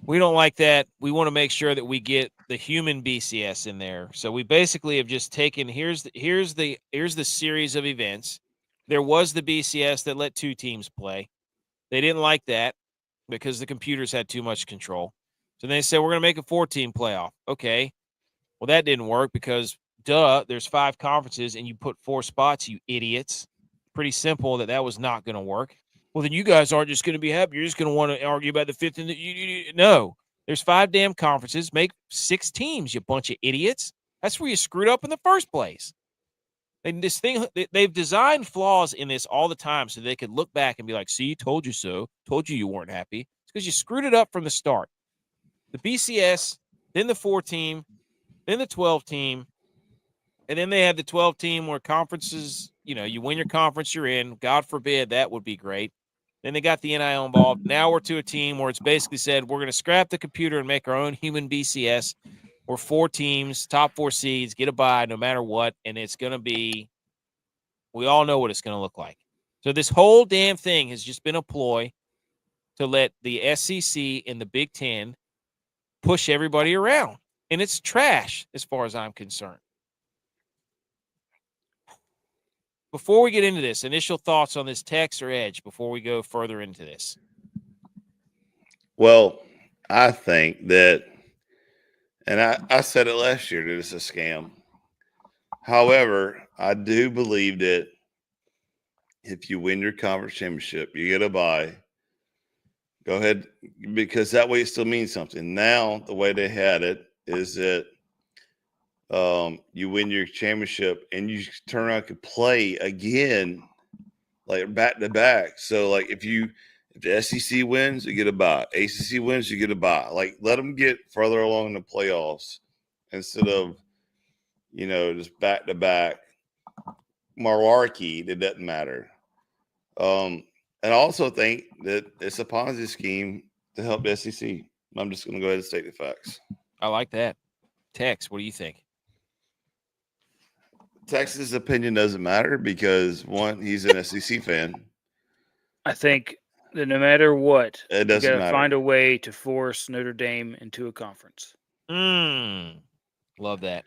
we don't like that. We want to make sure that we get the human BCS in there. So we basically have just taken here's the series of events. There was the BCS that let 2 teams play. They didn't like that because the computers had too much control. So they said, we're going to make a 4-team playoff. Okay. Well, that didn't work because, there's 5 conferences and you put 4 spots, you idiots. Pretty simple that was not going to work. Well, then you guys aren't just going to be happy. You're just going to want to argue about the 5th. No. There's 5 damn conferences. Make 6 teams, you bunch of idiots. That's where you screwed up in the first place. And they've designed flaws in this all the time so they could look back and be like, see, told you so. Told you weren't happy. It's because you screwed it up from the start. The BCS, then the 4-team, then the 12-team, and then they had the 12-team where conferences, you win your conference, you're in. God forbid, that would be great. Then they got the NIL involved. Now we're to a team where it's basically said we're going to scrap the computer and make our own human BCS. We're 4 teams, top 4 seeds, get a bye no matter what, and it's going to be – we all know what it's going to look like. So this whole damn thing has just been a ploy to let the SEC and the Big Ten push everybody around. And it's trash as far as I'm concerned. Before we get into this, initial thoughts on this text or edge before we go further into this? Well, I think that, and I said it last year, that it's a scam. However, I do believe that if you win your conference championship, you get a bye. Go ahead, because that way it still means something. Now, the way they had it is that you win your championship and you turn around and play again, like back to back. So, like if the SEC wins, you get a bye. ACC wins, you get a bye. Like let them get further along in the playoffs instead of just back to back malarkey that doesn't matter. And I also think that it's a Ponzi scheme to help the SEC. I'm just going to go ahead and state the facts. I like that. Tex, what do you think? Texas' opinion doesn't matter because, one, he's an SEC fan. I think that no matter what, It you doesn't got to matter. find a way to force Notre Dame into a conference. Love that.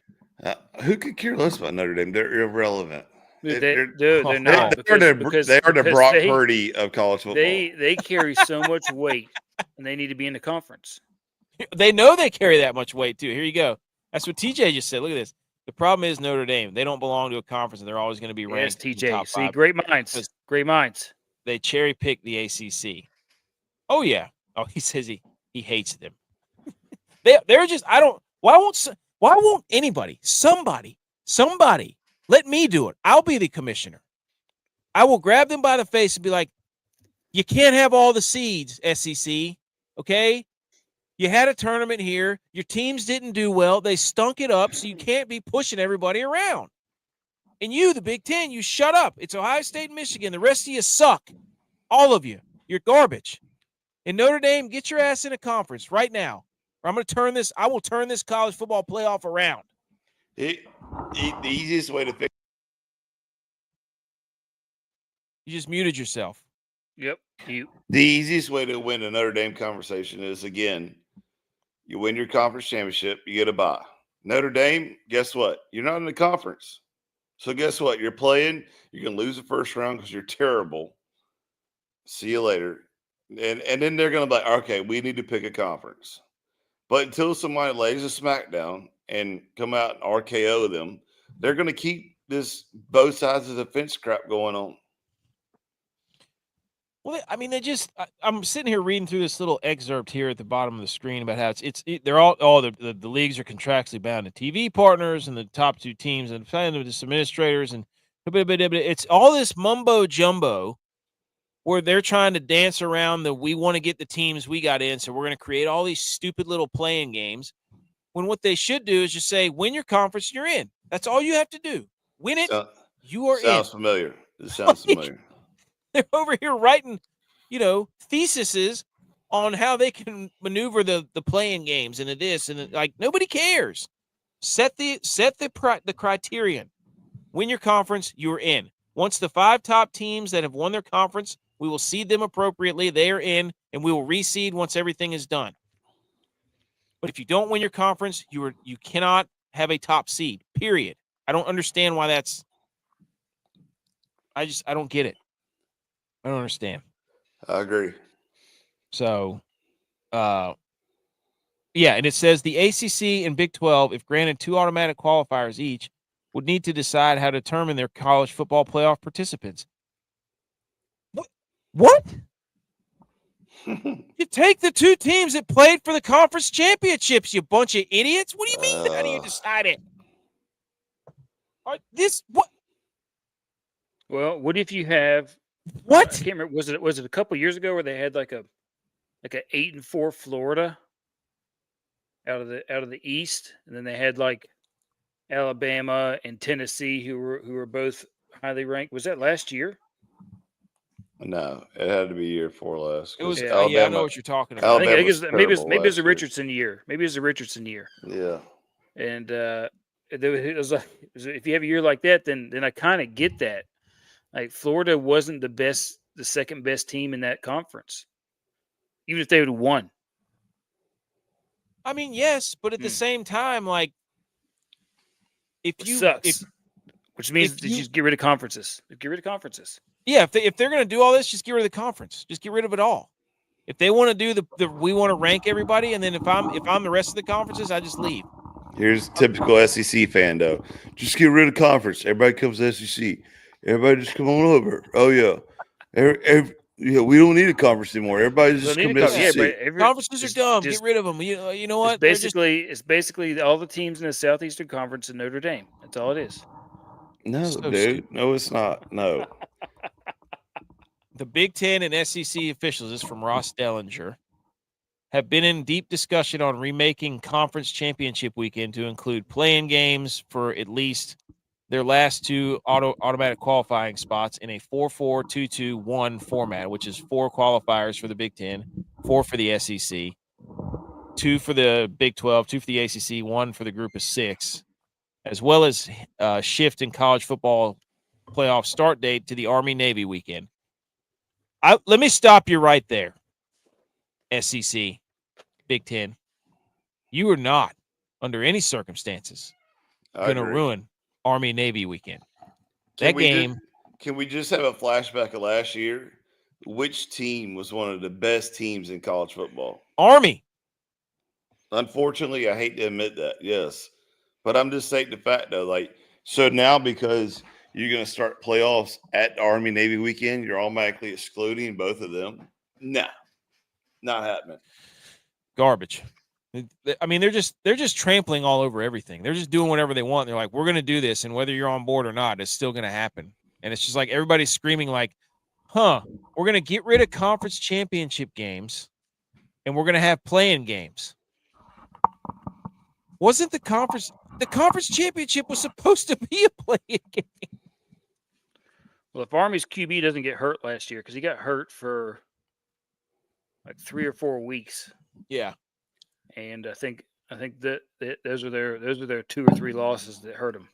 Who could care less about Notre Dame? They're irrelevant. They're not. They are the Brock Purdy of college football. They carry so much weight, and they need to be in the conference. They know they carry that much weight, too. Here you go. That's what TJ just said. Look at this. The problem is Notre Dame. They don't belong to a conference, and they're always going to be ranked. Yes, TJ. Top 5. Great minds. Great minds. They cherry pick the ACC. Oh yeah. Oh, he says he hates them. They're just. I don't. Why won't anybody? Somebody. Let me do it. I'll be the commissioner. I will grab them by the face and be like, "You can't have all the seeds, SEC. Okay? You had a tournament here. Your teams didn't do well. They stunk it up, so you can't be pushing everybody around. And you, the Big Ten, you shut up. It's Ohio State and Michigan. The rest of you suck. All of you. You're garbage. And Notre Dame, get your ass in a conference right now. Or I'm going to turn this. I will turn this college football playoff around." The easiest way to fix. You just muted yourself. Yep. The easiest way to win a Notre Dame conversation is, again, you win your conference championship, you get a bye. Notre Dame, guess what? You're not in the conference. So guess what? You're playing. You can lose the first round because you're terrible. See you later. And then they're going to be like, okay, we need to pick a conference. But until somebody lays a smackdown and come out and RKO them, they're going to keep this both sides of the fence crap going on. Well, I'm sitting here reading through this little excerpt here at the bottom of the screen about how they're all the leagues are contractually bound to TV partners and the top 2 teams and just administrators and it's all this mumbo jumbo where they're trying to dance around we want to get the teams we got in, so we're going to create all these stupid little playing games. When what they should do is just say, win your conference, you're in. That's all you have to do. Win it, you are in. Sounds familiar. It sounds familiar. They're over here writing, theses on how they can maneuver the playing games and this and nobody cares. Set the criterion. Win your conference, you're in. Once the 5 top teams that have won their conference, we will seed them appropriately. They are in, and we will reseed once everything is done. But if you don't win your conference, you cannot have a top seed. Period. I don't understand why that's. I don't get it. I don't understand. I agree. So, Yeah, and it says the ACC and Big 12, if granted 2 automatic qualifiers each, would need to decide how to determine their college football playoff participants. What? You take the 2 teams that played for the conference championships, you bunch of idiots. What do you mean? How do you decide it? What? Well, what if you have What? I can't remember. Was it a couple years ago where they had like a 8-4 Florida out of the East, and then they had like Alabama and Tennessee who were both highly ranked. Was that last year? No, it had to be year 4 last. It was. Yeah. Yeah, I Alabama, know what you're talking about. I think it was, maybe it was terrible the last year. Richardson year. Maybe it was the Richardson year. Yeah. And it was like, if you have a year like that, then I kind of get that. Like Florida wasn't the second best team in that conference, even if they would have won. I mean, yes, but at the same time, like, It sucks. Which means that you just get rid of conferences. Get rid of conferences. Yeah, if they're going to do all this, just get rid of the conference. Just get rid of it all. If they want to do we want to rank everybody, and then if I'm the rest of the conferences, I just leave. Here's typical SEC fan though. Just get rid of conference. Everybody comes to SEC. Everybody just come on over. Oh yeah. We don't need a conference anymore. Everybody just come to SEC. Conferences are dumb. Get rid of them. You know what? It's basically all the teams in the Southeastern Conference and Notre Dame. That's all it is. No, So dude. stupid. No, it's not. No. The Big Ten and SEC officials, this is from Ross Dellinger, have been in deep discussion on remaking conference championship weekend to include play-in games for at least their last 2 automatic qualifying spots in a 4-4-2-2-1 format, which is 4 qualifiers for the Big Ten, 4 for the SEC, 2 for the Big 12, 2 for the ACC, 1 for the group of 6, as well as shift in college football playoff start date to the Army-Navy weekend. Let me stop you right there, SEC, Big Ten. You are not, under any circumstances, going to ruin Army-Navy weekend. Can we just have a flashback of last year? Which team was one of the best teams in college football? Army. Unfortunately, I hate to admit that, yes. But I'm just stating the fact, though. Like, so now because you're going to start playoffs at Army-Navy weekend, you're automatically excluding both of them? Nah, not happening. Garbage. I mean, they're just trampling all over everything. They're just doing whatever they want. They're like, we're going to do this, and whether you're on board or not, it's still going to happen. And it's just like everybody's screaming like, we're going to get rid of conference championship games, and we're going to have play-in games. Wasn't the conference championship was supposed to be a play-in game? Well, if Army's QB doesn't get hurt last year, because he got hurt for like 3 or 4 weeks. Yeah. And I think that those are their 2 or 3 losses that hurt him.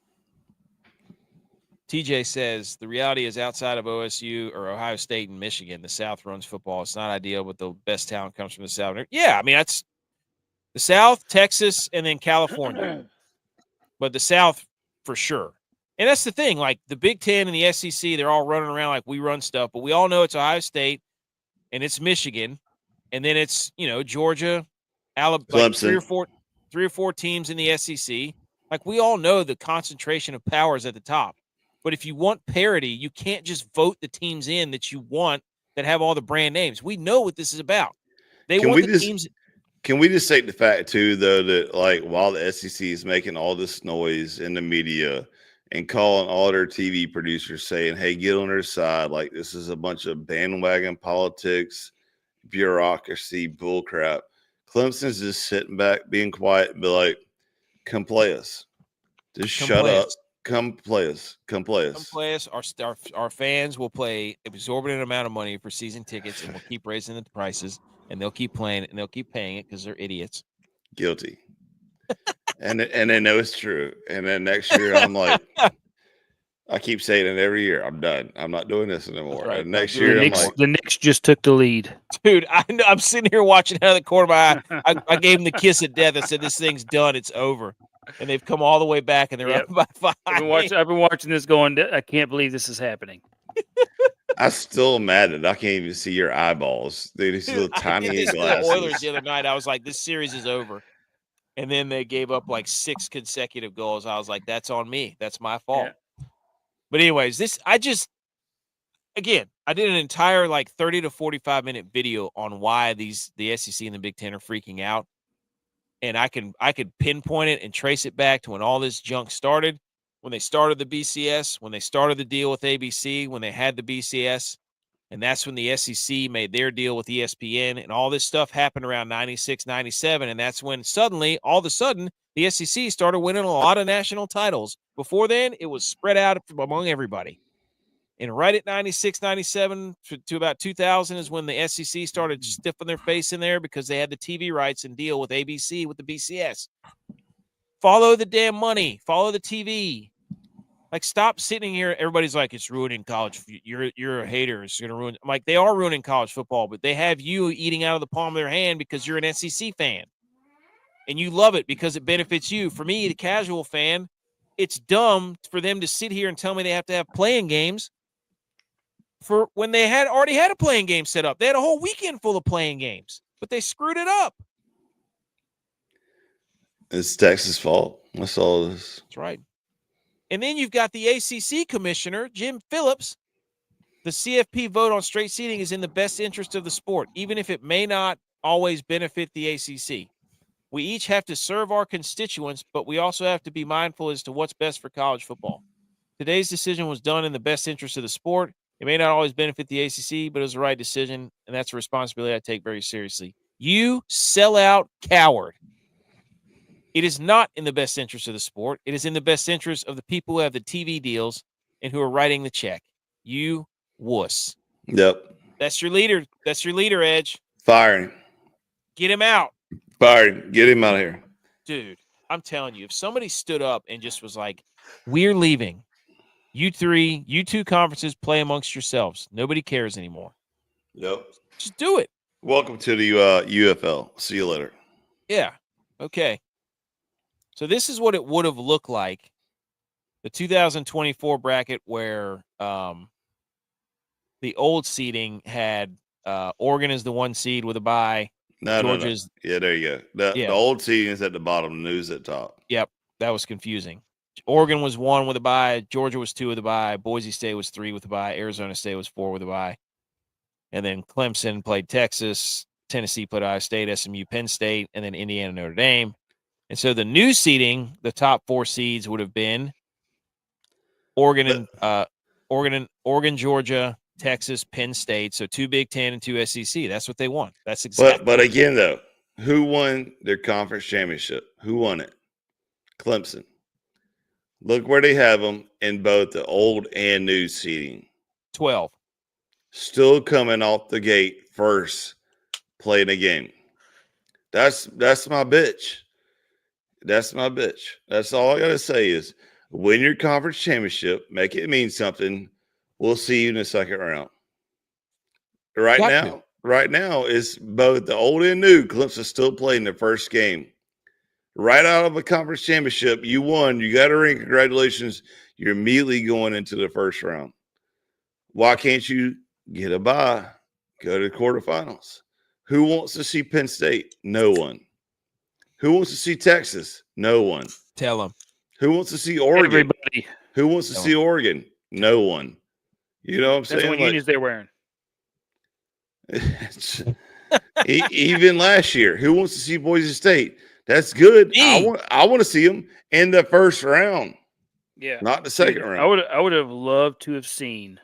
TJ says the reality is outside of OSU or Ohio State and Michigan, the South runs football. It's not ideal, but the best talent comes from the South. Yeah, I mean, that's the South, Texas, and then California. But the South for sure. And that's the thing. Like the Big Ten and the SEC, they're all running around like we run stuff. But we all know it's Ohio State and it's Michigan. And then it's, Georgia, Alabama, like 3 or 4 teams in the SEC. Like we all know the concentration of power is at the top. But if you want parity, you can't just vote the teams in that you want that have all the brand names. We know what this is about. Can we just state the fact too, though, that like while the SEC is making all this noise in the media and calling all their TV producers saying, "Hey, get on their side," like this is a bunch of bandwagon politics, bureaucracy, bullcrap. Clemson's just sitting back, being quiet, and be like, "Come play us. Just shut up. Come play us. Come play us. Come play us. Our fans will pay exorbitant amount of money for season tickets, and we'll keep raising the prices, and they'll keep playing it, and they'll keep paying it because they're idiots." Guilty. and they know it's true. And then next year, I'm like, I keep saying it every year. I'm done. I'm not doing this anymore. Right. And next year, the Knicks just took the lead. Dude, I'm sitting here watching out of the corner of my eye. I gave them the kiss of death. I said, "This thing's done. It's over." And they've come all the way back, and they're up by 5. I've been watching this going, I can't believe this is happening. I'm still mad that I can't even see your eyeballs. They're just little tiny glasses. The Oilers the other night, I was like, this series is over. and then they gave up like 6 consecutive goals. I was like, that's on me. That's my fault. Yeah. But anyways, I did an entire like 30 to 45-minute video on why the SEC and the Big Ten are freaking out. And I could pinpoint it and trace it back to when all this junk started, when they started the BCS, when they started the deal with ABC, when they had the BCS. And that's when the SEC made their deal with ESPN, and all this stuff happened around 96, 97. And that's when all of a sudden, the SEC started winning a lot of national titles. Before then, it was spread out among everybody. And right at 96, 97 to about 2000 is when the SEC started stiffing their face in there because they had the TV rights and deal with ABC with the BCS. Follow the damn money. Follow the TV. Like, stop sitting here. Everybody's like, it's ruining college. You're a hater. It's going to ruin. I'm like, they are ruining college football, but they have you eating out of the palm of their hand because you're an SEC fan. And you love it because it benefits you. For me, the casual fan, it's dumb for them to sit here and tell me they have to have playing games for when they already had a playing game set up. They had a whole weekend full of playing games, but they screwed it up. It's Texas' fault. That's all it is. That's right. And then you've got the ACC commissioner, Jim Phillips. The CFP vote on straight seating is in the best interest of the sport, even if it may not always benefit the ACC. We each have to serve our constituents, but we also have to be mindful as to what's best for college football. Today's decision was done in the best interest of the sport. It may not always benefit the ACC, but it was the right decision, and that's a responsibility I take very seriously. You sellout coward. It is not in the best interest of the sport. It is in the best interest of the people who have the TV deals and who are writing the check. G.U.Y.S. Yep. That's your leader. That's your leader, Edge. Fire him. Get him out. Fire him. Get him out of here. Dude, I'm telling you, if somebody stood up and just was like, we're leaving. You two conferences, play amongst yourselves. Nobody cares anymore. Yep. Just do it. Welcome to the UFL. See you later. Yeah. Okay. So this is what it would have looked like. The 2024 bracket where the old seeding had Oregon as the 1 seed with a bye. Georgia's. No. Yeah, there you go. The old seeding is at the bottom. The news at the top. Yep. That was confusing. Oregon was 1 with a bye. Georgia was 2 with a bye. Boise State was 3 with a bye. Arizona State was 4 with a bye. And then Clemson played Texas. Tennessee played Iowa State, SMU, Penn State, and then Indiana, Notre Dame. And so the new seeding, the top 4 seeds would have been Oregon, Georgia, Texas, Penn State. So 2 Big Ten and 2 SEC. That's what they want. That's exactly. But again, though, who won their conference championship? Who won it? Clemson. Look where they have them in both the old and new seeding. 12. Still coming off the gate first, playing a game. That's my bitch. That's my bitch. That's all I got to say is win your conference championship, make it mean something. We'll see you in the second round. Right now is both the old and new. Clemson still playing their first game. Right out of a conference championship, you won. You got a ring. Congratulations. You're immediately going into the first round. Why can't you get a bye? Go to the quarterfinals. Who wants to see Penn State? No one. Who wants to see Texas? No one. Tell them. Who wants to see Oregon? Everybody. Who wants to see Oregon? No one. You know what I'm saying? That's what unions they're wearing. Even last year, who wants to see Boise State? That's good. Me. I want to see them in the first round. Yeah, not the second round. I would have loved to have seen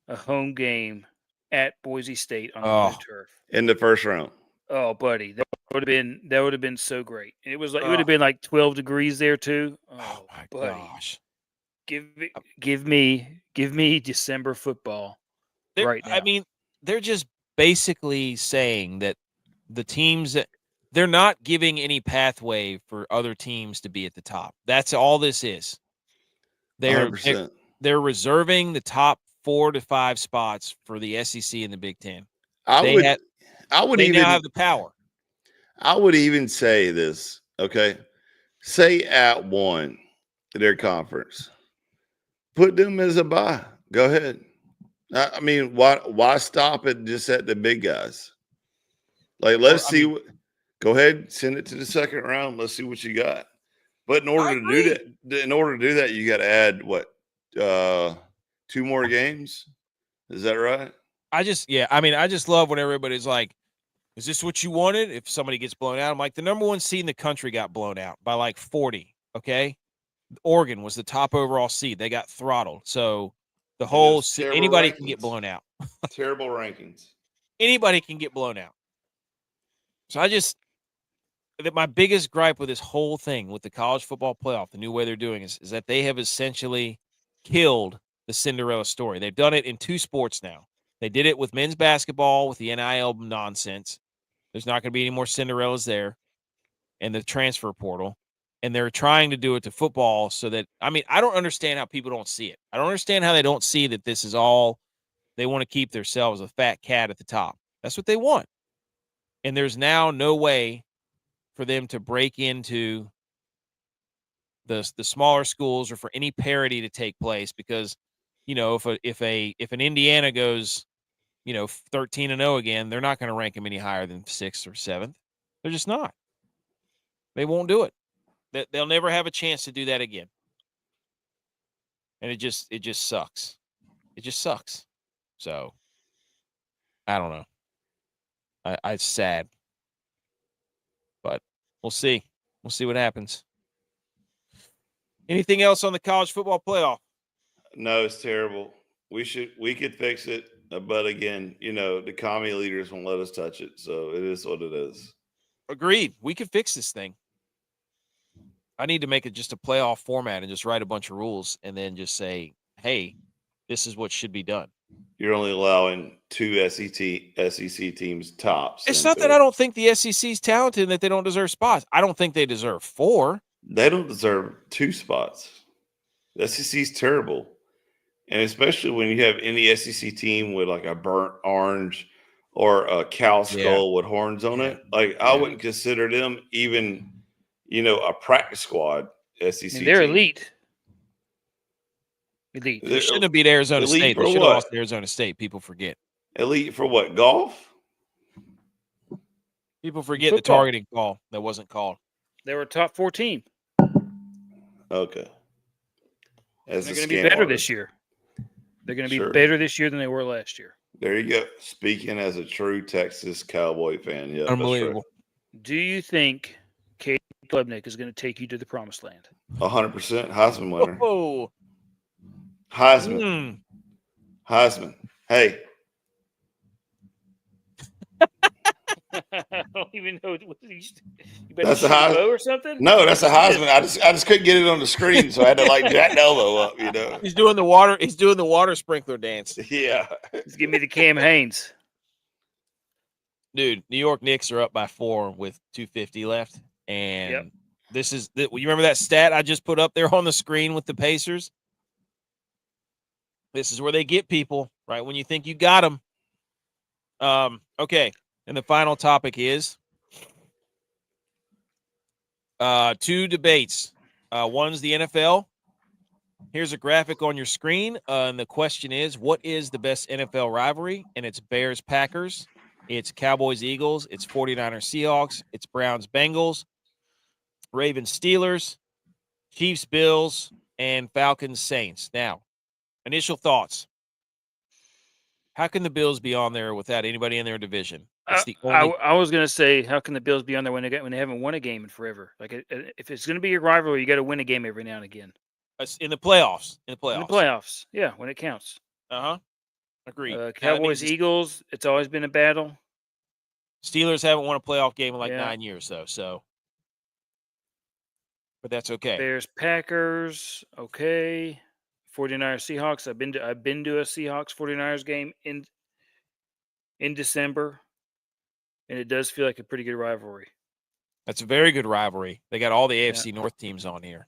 a home game at Boise State on the turf in the first round. Oh, buddy, that would have been so great. And it was like it would have been like 12 degrees there too. Oh my gosh! Give me December football right now. I mean, they're just basically saying that the teams that they're not giving any pathway for other teams to be at the top. That's all this is. They're reserving the top 4 to 5 spots for the SEC and the Big Ten. They now have the power. I would even say this, okay? Say at 1 their conference. Put them as a bye. Go ahead. I mean, why stop it just at the big guys? Like, let's see what. Go ahead, send it to the second round. Let's see what you got. But in I order to do agree. that, you got to add what? 2 more games? Is that right? I just love when everybody's like, is this what you wanted? If somebody gets blown out, I'm like, the number 1 seed in the country got blown out by like 40. Okay. Oregon was the top overall seed. They got throttled. So the And whole it's terrible anybody can get rankings. blown out. Terrible rankings. Anybody can get blown out. So my biggest gripe with this whole thing with the college football playoff, the new way they're doing is that they have essentially killed the Cinderella story. They've done it in 2 sports now. They did it with men's basketball with the NIL nonsense. There's not going to be any more Cinderellas there, and the transfer portal. And they're trying to do it to football so that, I don't understand how people don't see it. I don't understand how they don't see that this is all, they want to keep themselves a fat cat at the top. That's what they want. And there's now no way for them to break into the smaller schools or for any parity to take place because, if an Indiana goes, 13-0 again, they're not going to rank them any higher than 6th or 7th. They're just not. They won't do it. They'll never have a chance to do that again. And it just sucks. It just sucks. So I don't know. It's sad. But we'll see. We'll see what happens. Anything else on the college football playoff? No, it's terrible. We could fix it, but again, the commie leaders won't let us touch it. So it is what it is. Agreed. We could fix this thing. I need to make it just a playoff format and just write a bunch of rules and then just say, hey, this is what should be done. You're only allowing 2 SEC teams tops. It's not that I don't think the SEC's talented and that they don't deserve spots. I don't think they deserve 4. They don't deserve 2 spots. The SEC's terrible. And especially when you have any SEC team with like a burnt orange or a cow skull with horns on it. Like I wouldn't consider them even, a practice squad SEC they're team. elite. They shouldn't have beat Arizona State. They should have lost to Arizona State. People forget. Elite for what? Golf? People forget the targeting call that wasn't called. They were a top 4 team. Okay. They're going to be better this year. They're going to be better this year than they were last year. There you go. Speaking as a true Texas Cowboy fan. Yeah, unbelievable. Right. Do you think Cade Klubnik is going to take you to the promised land? 100% Heisman winner. Oh. Heisman. Heisman. Hey. I don't even know. That's a Heisman or something? No, that's a Heisman. I just couldn't get it on the screen, so I had to jack the elbow up. He's doing the water. He's doing the water sprinkler dance. Yeah. Just give me the Cam Haynes. Dude, New York Knicks are up by 4 with 2:50 left, and this is you remember that stat I just put up there on the screen with the Pacers? This is where they get people right when you think you got them. Okay. And the final topic is 2 debates. One's the NFL. Here's a graphic on your screen. And the question is, what is the best NFL rivalry? And it's Bears-Packers. It's Cowboys-Eagles. It's 49ers-Seahawks. It's Browns-Bengals. Ravens-Steelers. Chiefs-Bills. And Falcons-Saints. Now, initial thoughts. How can the Bills be on there without anybody in their division? It's the only. I was going to say, how can the Bills be on there when they haven't won a game in forever? Like, if it's going to be your rivalry, you got to win a game every now and again. In the playoffs. Yeah, when it counts. Agreed. Cowboys, Eagles. It's always been a battle. Steelers haven't won a playoff game in 9 years, though. So, but that's okay. Bears, Packers. Okay. 49ers, Seahawks. I've been to a Seahawks 49ers game in December, and it does feel like a pretty good rivalry. That's a very good rivalry. They got all the AFC North teams on here.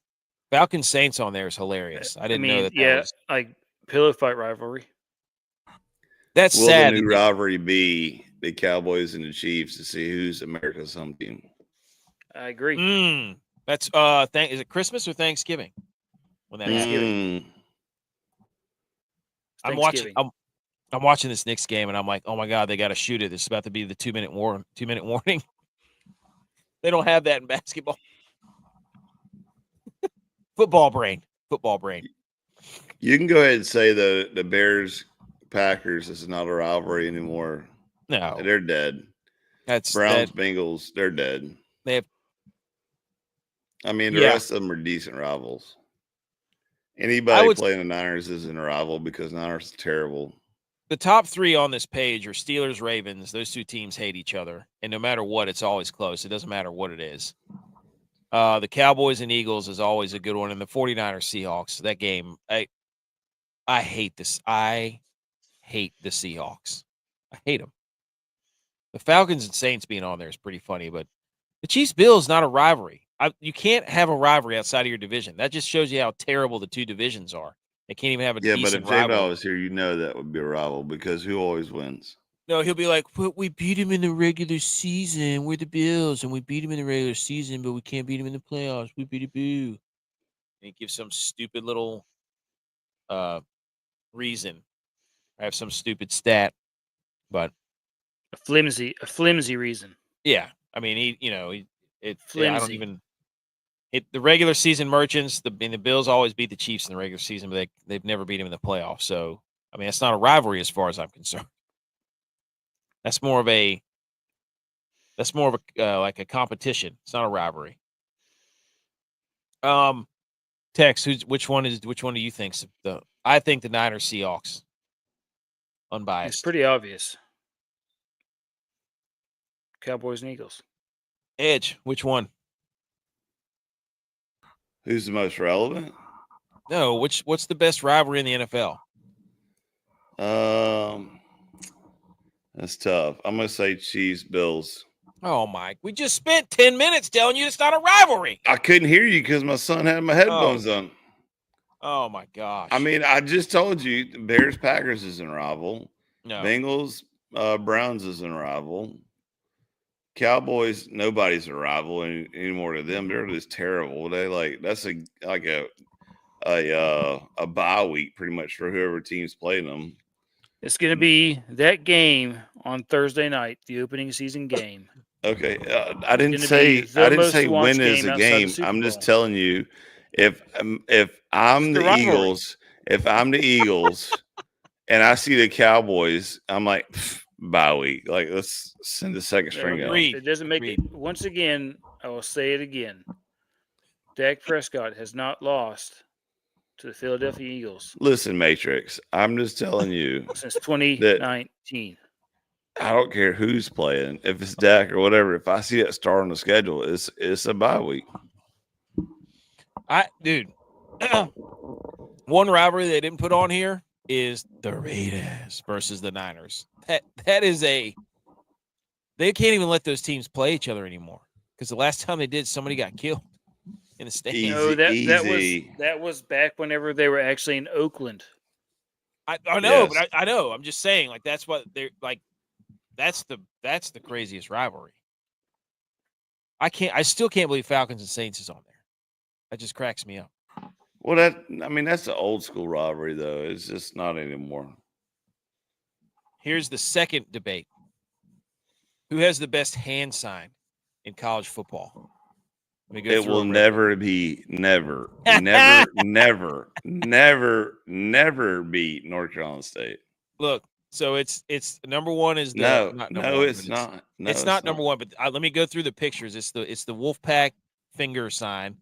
Falcons Saints on there is hilarious. I didn't know that. Yeah, was... like pillow fight rivalry. That's sad. Will the new rivalry be the Cowboys and the Chiefs to see who's America's home team? I agree. That's is it Christmas or Thanksgiving? When that Thanksgiving. I'm watching this Knicks game and I'm like, oh my God, they got to shoot it. This is about to be the 2-minute warning. They don't have that in basketball. Football brain. You can go ahead and say the Bears Packers is not a rivalry anymore. No, They're dead. that's Browns Bengals, they're dead. They have. I mean, the Yeah. rest of them are decent rivals. Anybody playing the Niners isn't a rival because Niners are terrible. The top 3 on this page are Steelers, Ravens. Those 2 teams hate each other, and no matter what, it's always close. It doesn't matter what it is. The Cowboys and Eagles is always a good one, and the 49ers Seahawks. That game, I hate this. I hate the Seahawks. I hate them. The Falcons and Saints being on there is pretty funny, but the Chiefs-Bills is not a rivalry. You can't have a rivalry outside of your division. That just shows you how terrible the 2 divisions are. They can't even have a decent rivalry. Yeah, but if J-Ball was here, that would be a rival because who always wins? No, he'll be like, but we beat him in the regular season. We're the Bills, and we beat him in the regular season, but we can't beat him in the playoffs. We beat a boo. And he gives some stupid little reason. I have some stupid stat, but a flimsy reason. Yeah, I mean, I don't even. The regular season merchants, the Bills always beat the Chiefs in the regular season, but they've never beat them in the playoffs. So, I mean, it's not a rivalry as far as I'm concerned. That's more of a like a competition. It's not a rivalry. Tex, which one do you think? I think the Niners Seahawks. Unbiased. It's pretty obvious. Cowboys and Eagles. Edge, which one? Who's the most relevant? No, what's the best rivalry in the NFL? That's tough. I'm gonna say Chiefs Bills. Oh, Mike, we just spent 10 minutes telling you it's not a rivalry. I couldn't hear you because my son had my headphones on. Oh my gosh! I mean, I just told you Bears Packers isn't a rival. No. Bengals Browns isn't a rival. Cowboys, nobody's a rival anymore to them. They're just terrible. That's a bye week pretty much for whoever team's playing them. It's going to be that game on Thursday night, the opening season game. Okay, I didn't say when is a game. I'm just telling you, if I'm the Eagles, and I see the Cowboys, I'm like, bye week. Like, let's send the second string out. It doesn't make it. Once again, I will say it again. Dak Prescott has not lost to the Philadelphia Eagles. Listen, Matrix, I'm just telling you. Since 2019. I don't care who's playing. If it's Dak or whatever, if I see that star on the schedule, it's a bye week. One rivalry they didn't put on here is the Raiders versus the Niners. That is they can't even let those teams play each other anymore because the last time they did, somebody got killed in the stadium. No, that was back whenever they were actually in Oakland. I know, yes. But I know. I'm just saying, like that's what they're like. That's the craziest rivalry. I still can't believe Falcons and Saints is on there. That just cracks me up. Well, that's the old school rivalry though. It's just not anymore. Here's the second debate. Who has the best hand sign in college football? It will never be never be North Carolina State. Look, so it's number one is it's not. It's not number one, but let me go through the pictures. It's the Wolfpack finger sign,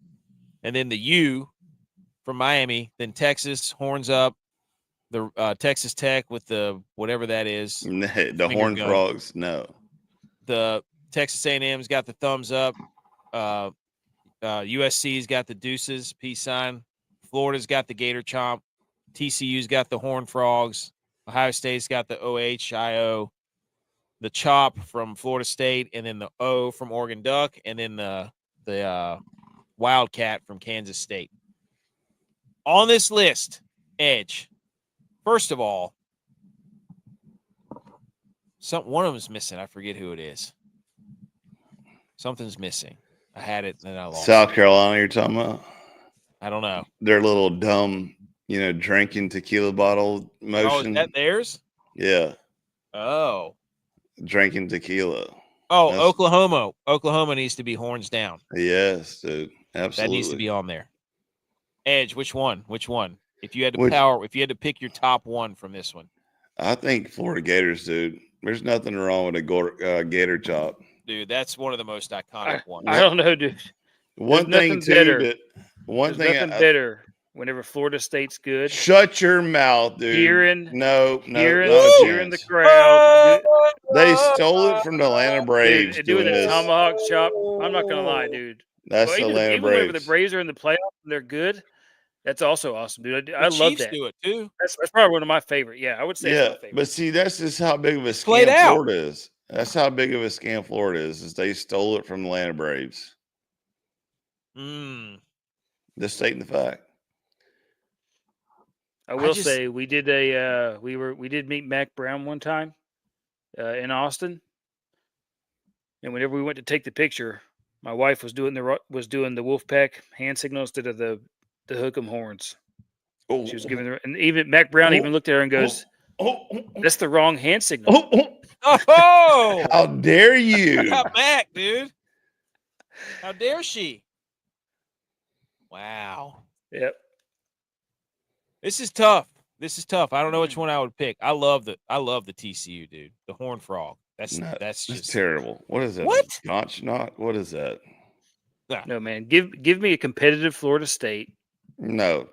and then the U from Miami, then Texas horns up, the Texas Tech with the whatever that is, the Horned Frogs. No, the Texas A&M's got the thumbs up. USC's got the deuces, peace sign. Florida's got the gator chomp. TCU's got the horned frogs. Ohio State's got the OHIO. The chop from Florida State, and then the O from Oregon Duck, and then the Wildcat from Kansas State. On this list, Edge. First of all, one of them's missing. I forget who it is. Something's missing. I had it, and then I lost. South Carolina, you're talking about? I don't know. Their little dumb, drinking tequila bottle motion. Oh, is that theirs? Yeah. Oh. Drinking tequila. Oh, That's- Oklahoma. Oklahoma needs to be horns down. Yes, dude. Absolutely. That needs to be on there. Edge, which one? Which one? If you had to Which- if you had to pick your top one from this one. I think Florida Gators, dude. There's nothing wrong with a Gator chop. Dude, that's one of the most iconic ones. I don't know, dude. One There's thing nothing too better. that one There's thing nothing better whenever Florida State's good. Shut your mouth, dude. Hearing no, hearing, not a hearing the chance. crowd. They stole it from the Atlanta Braves. Dude, doing doing the this. tomahawk chop. I'm not gonna lie, dude. That's Well, the even, Atlanta even whenever the Braves. Braves are in the playoffs and they're good, that's also awesome, dude. I The love Chiefs that. do it too. That's probably one of my favorite. Yeah, I would say it's Yeah, my favorite. but see, that's just how big of a Played scam out. Florida is. That's how big of a scam Florida is they stole it from the Atlanta Braves. Mm. Just stating the fact. I will say we did we did meet Mac Brown one time in Austin, and whenever we went to take the picture, my wife was doing the Wolfpack hand signal instead of the hook'em horns. Oh, She was giving her, and even Mac Brown even looked at her and goes, "That's the wrong hand signal." Oh, how dare you? got back, dude. How dare she? Wow. Yep. This is tough. I don't know which one I would pick. I love the TCU, dude. The Horned Frog. That's That's just terrible. What is that? What? Conch knot? What is that? No, man. Give me a competitive Florida State. No.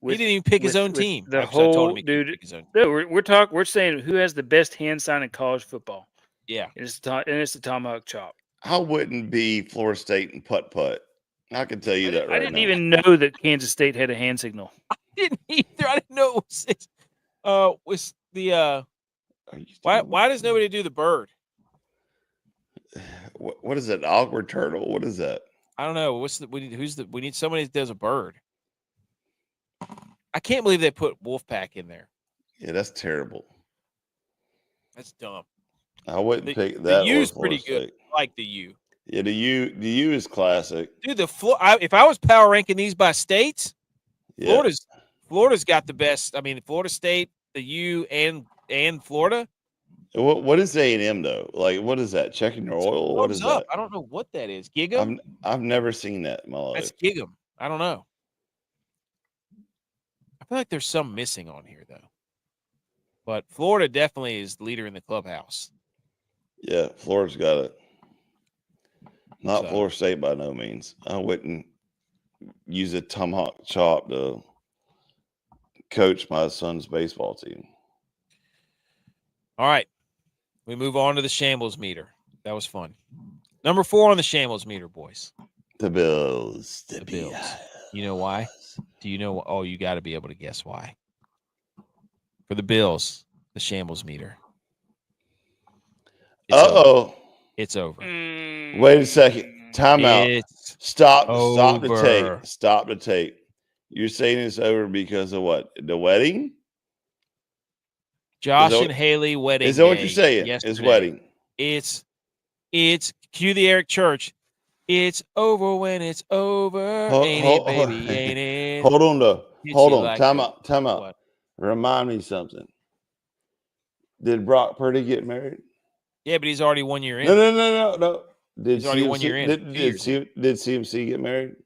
He didn't even pick his own with team. The Actually, I told whole him he couldn't dude. pick his own. No, we're saying who has the best hand sign in college football. Yeah. And it's the tomahawk chop. I wouldn't be Florida State and putt. I can tell you that right I didn't now. even know that Kansas State had a hand signal. Didn't either. I didn't know it was the why does nobody do the bird? What is it? Awkward turtle? What is that? I don't know. We need somebody that does a bird. I can't believe they put Wolfpack in there. Yeah, that's terrible. That's dumb. I wouldn't pick that. The U's or pretty Florida good. State. I like the U. Yeah, the U is classic. Dude, if I was power ranking these by states, Yeah. Florida's got the best. I mean, Florida State, the U, and Florida. What is A&M though? Like, what is that? Checking your oil? What is that? I don't know what that is. Gig'em? I've never seen that in my life. That's Gig'em. I don't know. I feel like there's some missing on here though. But Florida definitely is the leader in the clubhouse. Yeah, Florida's got it. Not So- Florida State by no means. I wouldn't use a tomahawk chop to coach my son's baseball team. All right. We move on to the Shambles Meter. That was fun. Number 4 on the Shambles Meter, boys. The Bills. The Bills. You know why? Do you know? Oh, you got to be able to guess why. For the Bills, the Shambles Meter. Uh-oh. It's over. Wait a second. Time out. It's Stop the over. tape. Stop the tape. You're saying it's over because of what? The wedding? Josh and Haley wedding. Is that what you're saying? Yesterday. It's wedding. It's cue the Eric Church. It's over when it's over. Ain't it, baby? Ain't it? Hold on, though. Hits Hold you on. like Time a- out. Time out. What? Remind me something. Did Brock Purdy get married? Yeah, but he's already 1 year in. No. Did He's already 1 year in. Did 2 years in. CMC get married?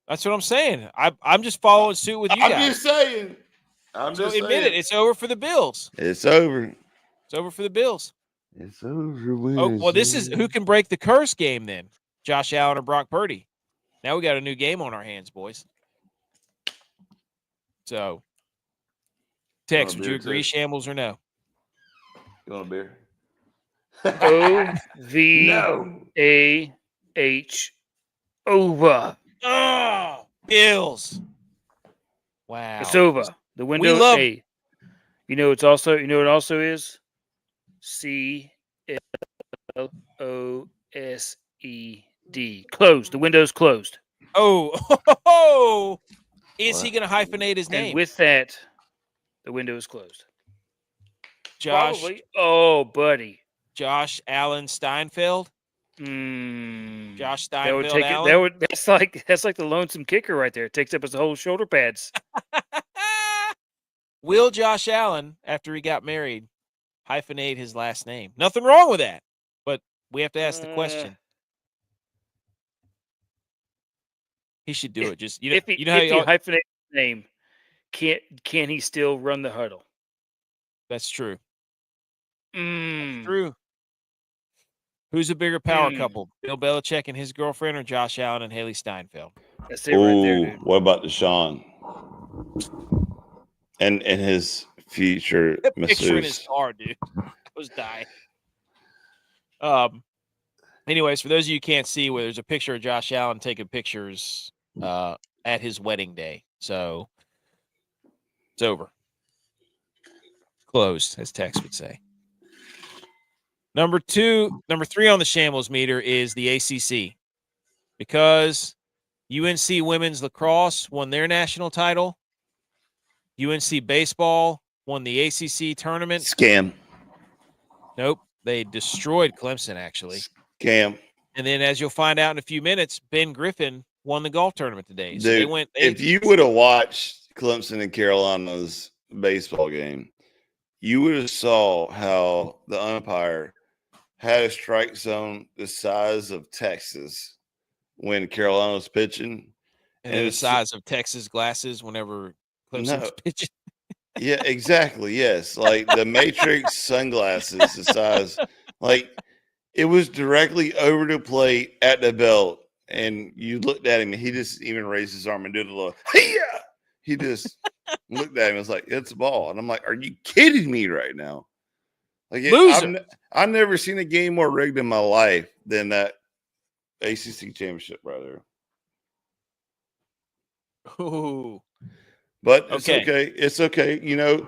That's what I'm saying. I'm just following suit with you I'm guys. just saying. I'm So just admit saying. it. It's over for the Bills. It's over. It's over for the Bills. It's over. When Oh, it's well, this is over. who can break the curse game then? Josh Allen or Brock Purdy? Now we got a new game on our hands, boys. So, Tex, would you beer, agree, too? Shambles, or no? You want a beer? OVAH over. Oh, Bills. Wow. It's over. The window. love- Hey, you know what it also is? CLOSED. Closed. The window's closed. Oh, is he What? going to hyphenate his name? And with that, the window is closed. Josh, Probably. Oh, buddy. Josh Allen Steinfeld. Mm. Josh That would Steinfeld take Allen. it. That's like the lonesome kicker right there. It takes up his whole shoulder pads. Will Josh Allen, after he got married, hyphenate his last name? Nothing wrong with that. But We have to ask the question. He should do it. Just if he hyphenates his name, can he still run the huddle? That's true. Mm. True. Who's a bigger power couple, Bill Belichick and his girlfriend, or Josh Allen and Haley Steinfeld? That's it right there, dude. What about Deshaun and his future Picture in his masseuse? car, dude. I was dying. Anyways, for those of you who can't see, where there's a picture of Josh Allen taking pictures at his wedding day. So it's over. Closed, as Tex would say. Number 3 on the Shambles meter is the ACC, because UNC women's lacrosse won their national title. UNC baseball won the ACC tournament. Scam. Nope, they destroyed Clemson, actually. Scam. And then, as you'll find out in a few minutes, Ben Griffin won the golf tournament today. Dude, so they went. If you would have watched Clemson and Carolina's baseball game, you would have saw how the umpire had a strike zone the size of Texas when Carolina was pitching. And the size of Texas glasses whenever Clemson was pitching. Yeah, exactly. Yes. Like the Matrix sunglasses, the size, like it was directly over the plate at the belt. And you looked at him and he just even raised his arm and did a little, yeah. He just looked at him and was like, it's a ball. And I'm like, are you kidding me right now? Like, I've never seen a game more rigged in my life than that ACC championship right there. Ooh. But it's okay. It's okay. You know,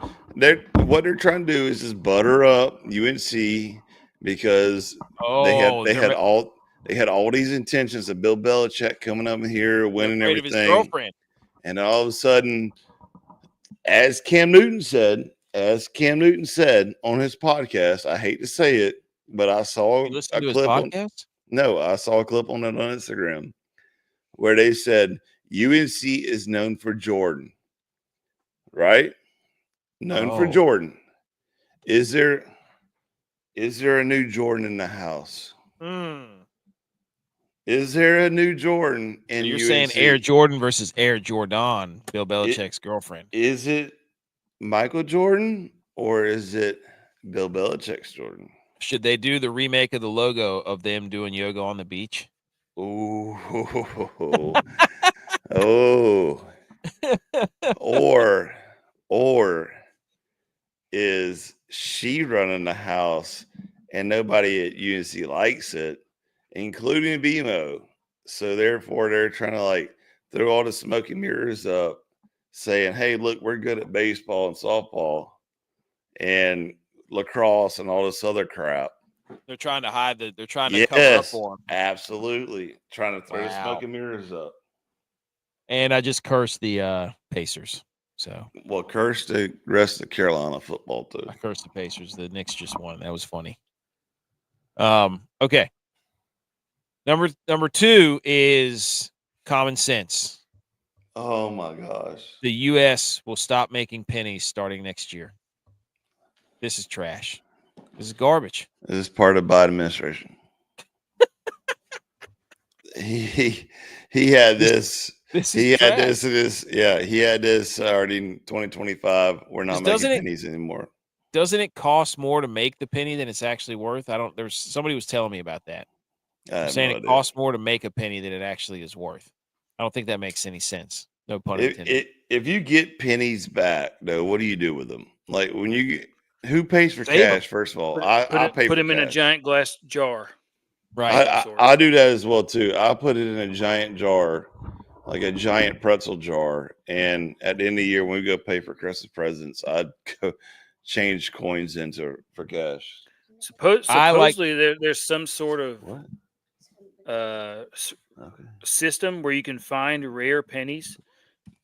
what they're trying to do is just butter up UNC because they had all these intentions of Bill Belichick coming up here, winning everything. Of his girlfriend. And all of a sudden, as Cam Newton said on his podcast, I hate to say it, but I saw a clip I saw a clip on it on Instagram where they said UNC is known for Jordan, right? Known for Jordan. Is there a new Jordan in the house? Is there a new Jordan in You're UNC? saying Air Jordan versus Air Jordan, Bill Belichick's girlfriend. Is it Michael Jordan or is it Bill Belichick's Jordan? Should they do the remake of the logo of them doing yoga on the beach? Ooh. Or is she running the house and nobody at UNC likes it, including BMO? So therefore they're trying to like throw all the smoke and mirrors up saying, hey, look, we're good at baseball and softball and lacrosse and all this other crap. They're trying to hide they're trying to cover up for them. Absolutely. Trying to throw the smoke and mirrors up. And I just cursed the Pacers. So curse the rest of Carolina football too. I cursed the Pacers. The Knicks just won. That was funny. Okay. Number 2 is common sense. Oh my gosh. The U.S. will stop making pennies starting next year. This is trash. This is garbage. This is part of Biden administration. He had this. He had this already in 2025. We're not making pennies anymore. Doesn't it cost more to make the penny than it's actually worth? There's somebody was telling me about that. Saying it costs more to make a penny than it actually is worth. I don't think that makes any sense. No pun intended. If you get pennies back, though, what do you do with them? Like when who pays for Save cash? them. First of all, I pay. Put for them cash. in a giant glass jar. Right. I do that as well too. I put it in a giant jar, like a giant pretzel jar, and at the end of the year when we go pay for Christmas presents, I'd go change coins for cash. Supposedly there's some sort of system where you can find rare pennies,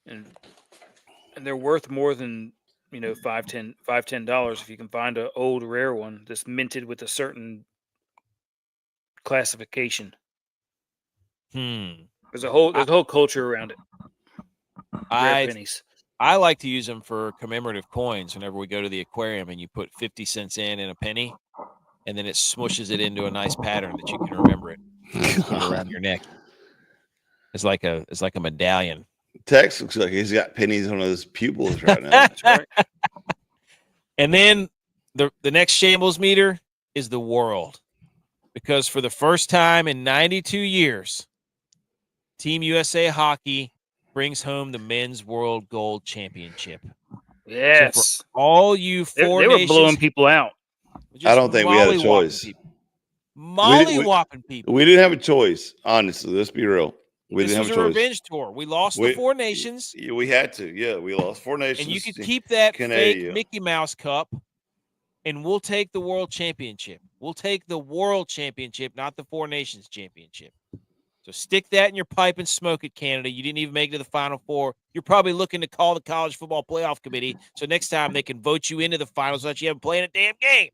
and they're worth more than $5-10 if you can find an old rare one that's minted with a certain classification. There's a whole culture around it. Rare pennies. I like to use them for commemorative coins whenever we go to the aquarium and you put 50 cents in a penny and then it smushes it into a nice pattern that you can remember it. Put it around your neck. It's like a medallion. Tex looks like he's got pennies on his pupils right now. That's right. And then the next Shambles meter is the world. Because for the first time in 92 years, Team USA Hockey brings home the Men's World Gold Championship. Yes. So for all you four they were nations, blowing people out. I don't think we had a choice. Molly-whopping people. We didn't have a choice, honestly. Let's be real. We This didn't was have a a choice. revenge tour. We lost the four nations. We had to. Yeah, we lost 4 nations. And you could keep that Canada. fake Mickey Mouse cup, and we'll take the World Championship. We'll take the World Championship, not the Four Nations Championship. So stick that in your pipe and smoke it, Canada. You didn't even make it to the Final Four. You're probably looking to call the College Football Playoff Committee so next time they can vote you into the finals so that you haven't played a damn game.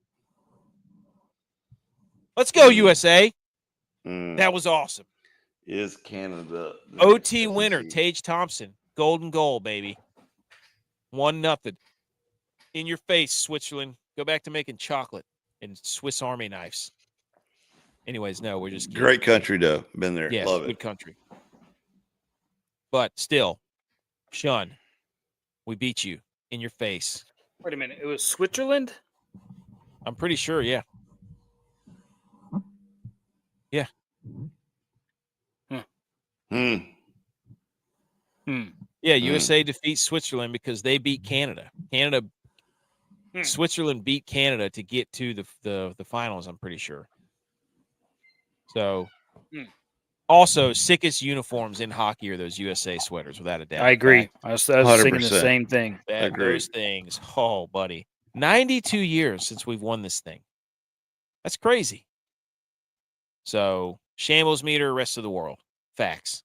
Let's go, USA. That was awesome. Is Canada OT winner, Tage Thompson. Golden goal, baby. 1-0. In your face, Switzerland. Go back to making chocolate and Swiss Army knives. Anyways, no, we're just kidding. Great country, though. Been there. Yes, Love it. good country. But still, Sean, we beat you in your face. Wait a minute. It was Switzerland? I'm pretty sure, yeah. Yeah. Yeah, USA defeats Switzerland because they beat Canada. Switzerland beat Canada to get to the finals, I'm pretty sure. So, also, sickest uniforms in hockey are those USA sweaters, without a doubt. I agree. I was thinking the same thing. Those things. Oh, buddy. 92 years since we've won this thing. That's crazy. So, Shambles meter, rest of the world. Facts.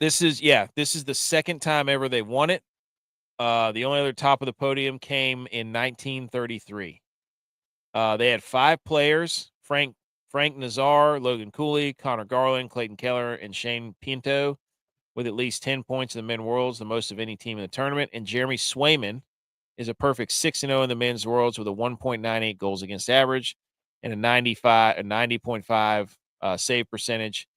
This is the second time ever they won it. The only other top of the podium came in 1933. They had 5 players: Frank Nazar, Logan Cooley, Connor Garland, Clayton Keller, and Shane Pinto, with at least 10 points in the men's worlds, the most of any team in the tournament. And Jeremy Swayman is a perfect 6-0 in the men's worlds with a 1.98 goals against average and a 90.5 save percentage.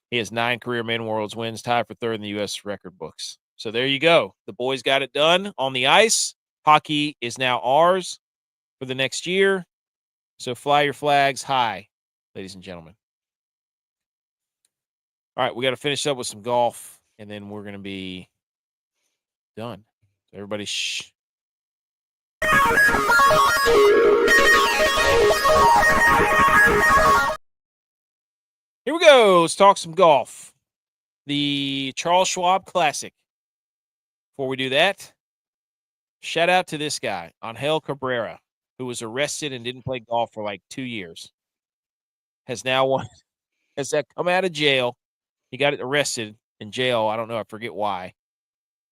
He has 9 career men worlds wins, tied for third in the U.S. record books. So there you go. The boys got it done on the ice. Hockey is now ours for the next year. So fly your flags high, ladies and gentlemen. All right, we got to finish up with some golf, and then we're going to be done. So everybody shh. Here we go. Let's talk some golf. The Charles Schwab Classic. Before we do that, shout out to this guy, Angel Cabrera, who was arrested and didn't play golf for like 2 years. Has come out of jail. He got arrested in jail. I don't know. I forget why.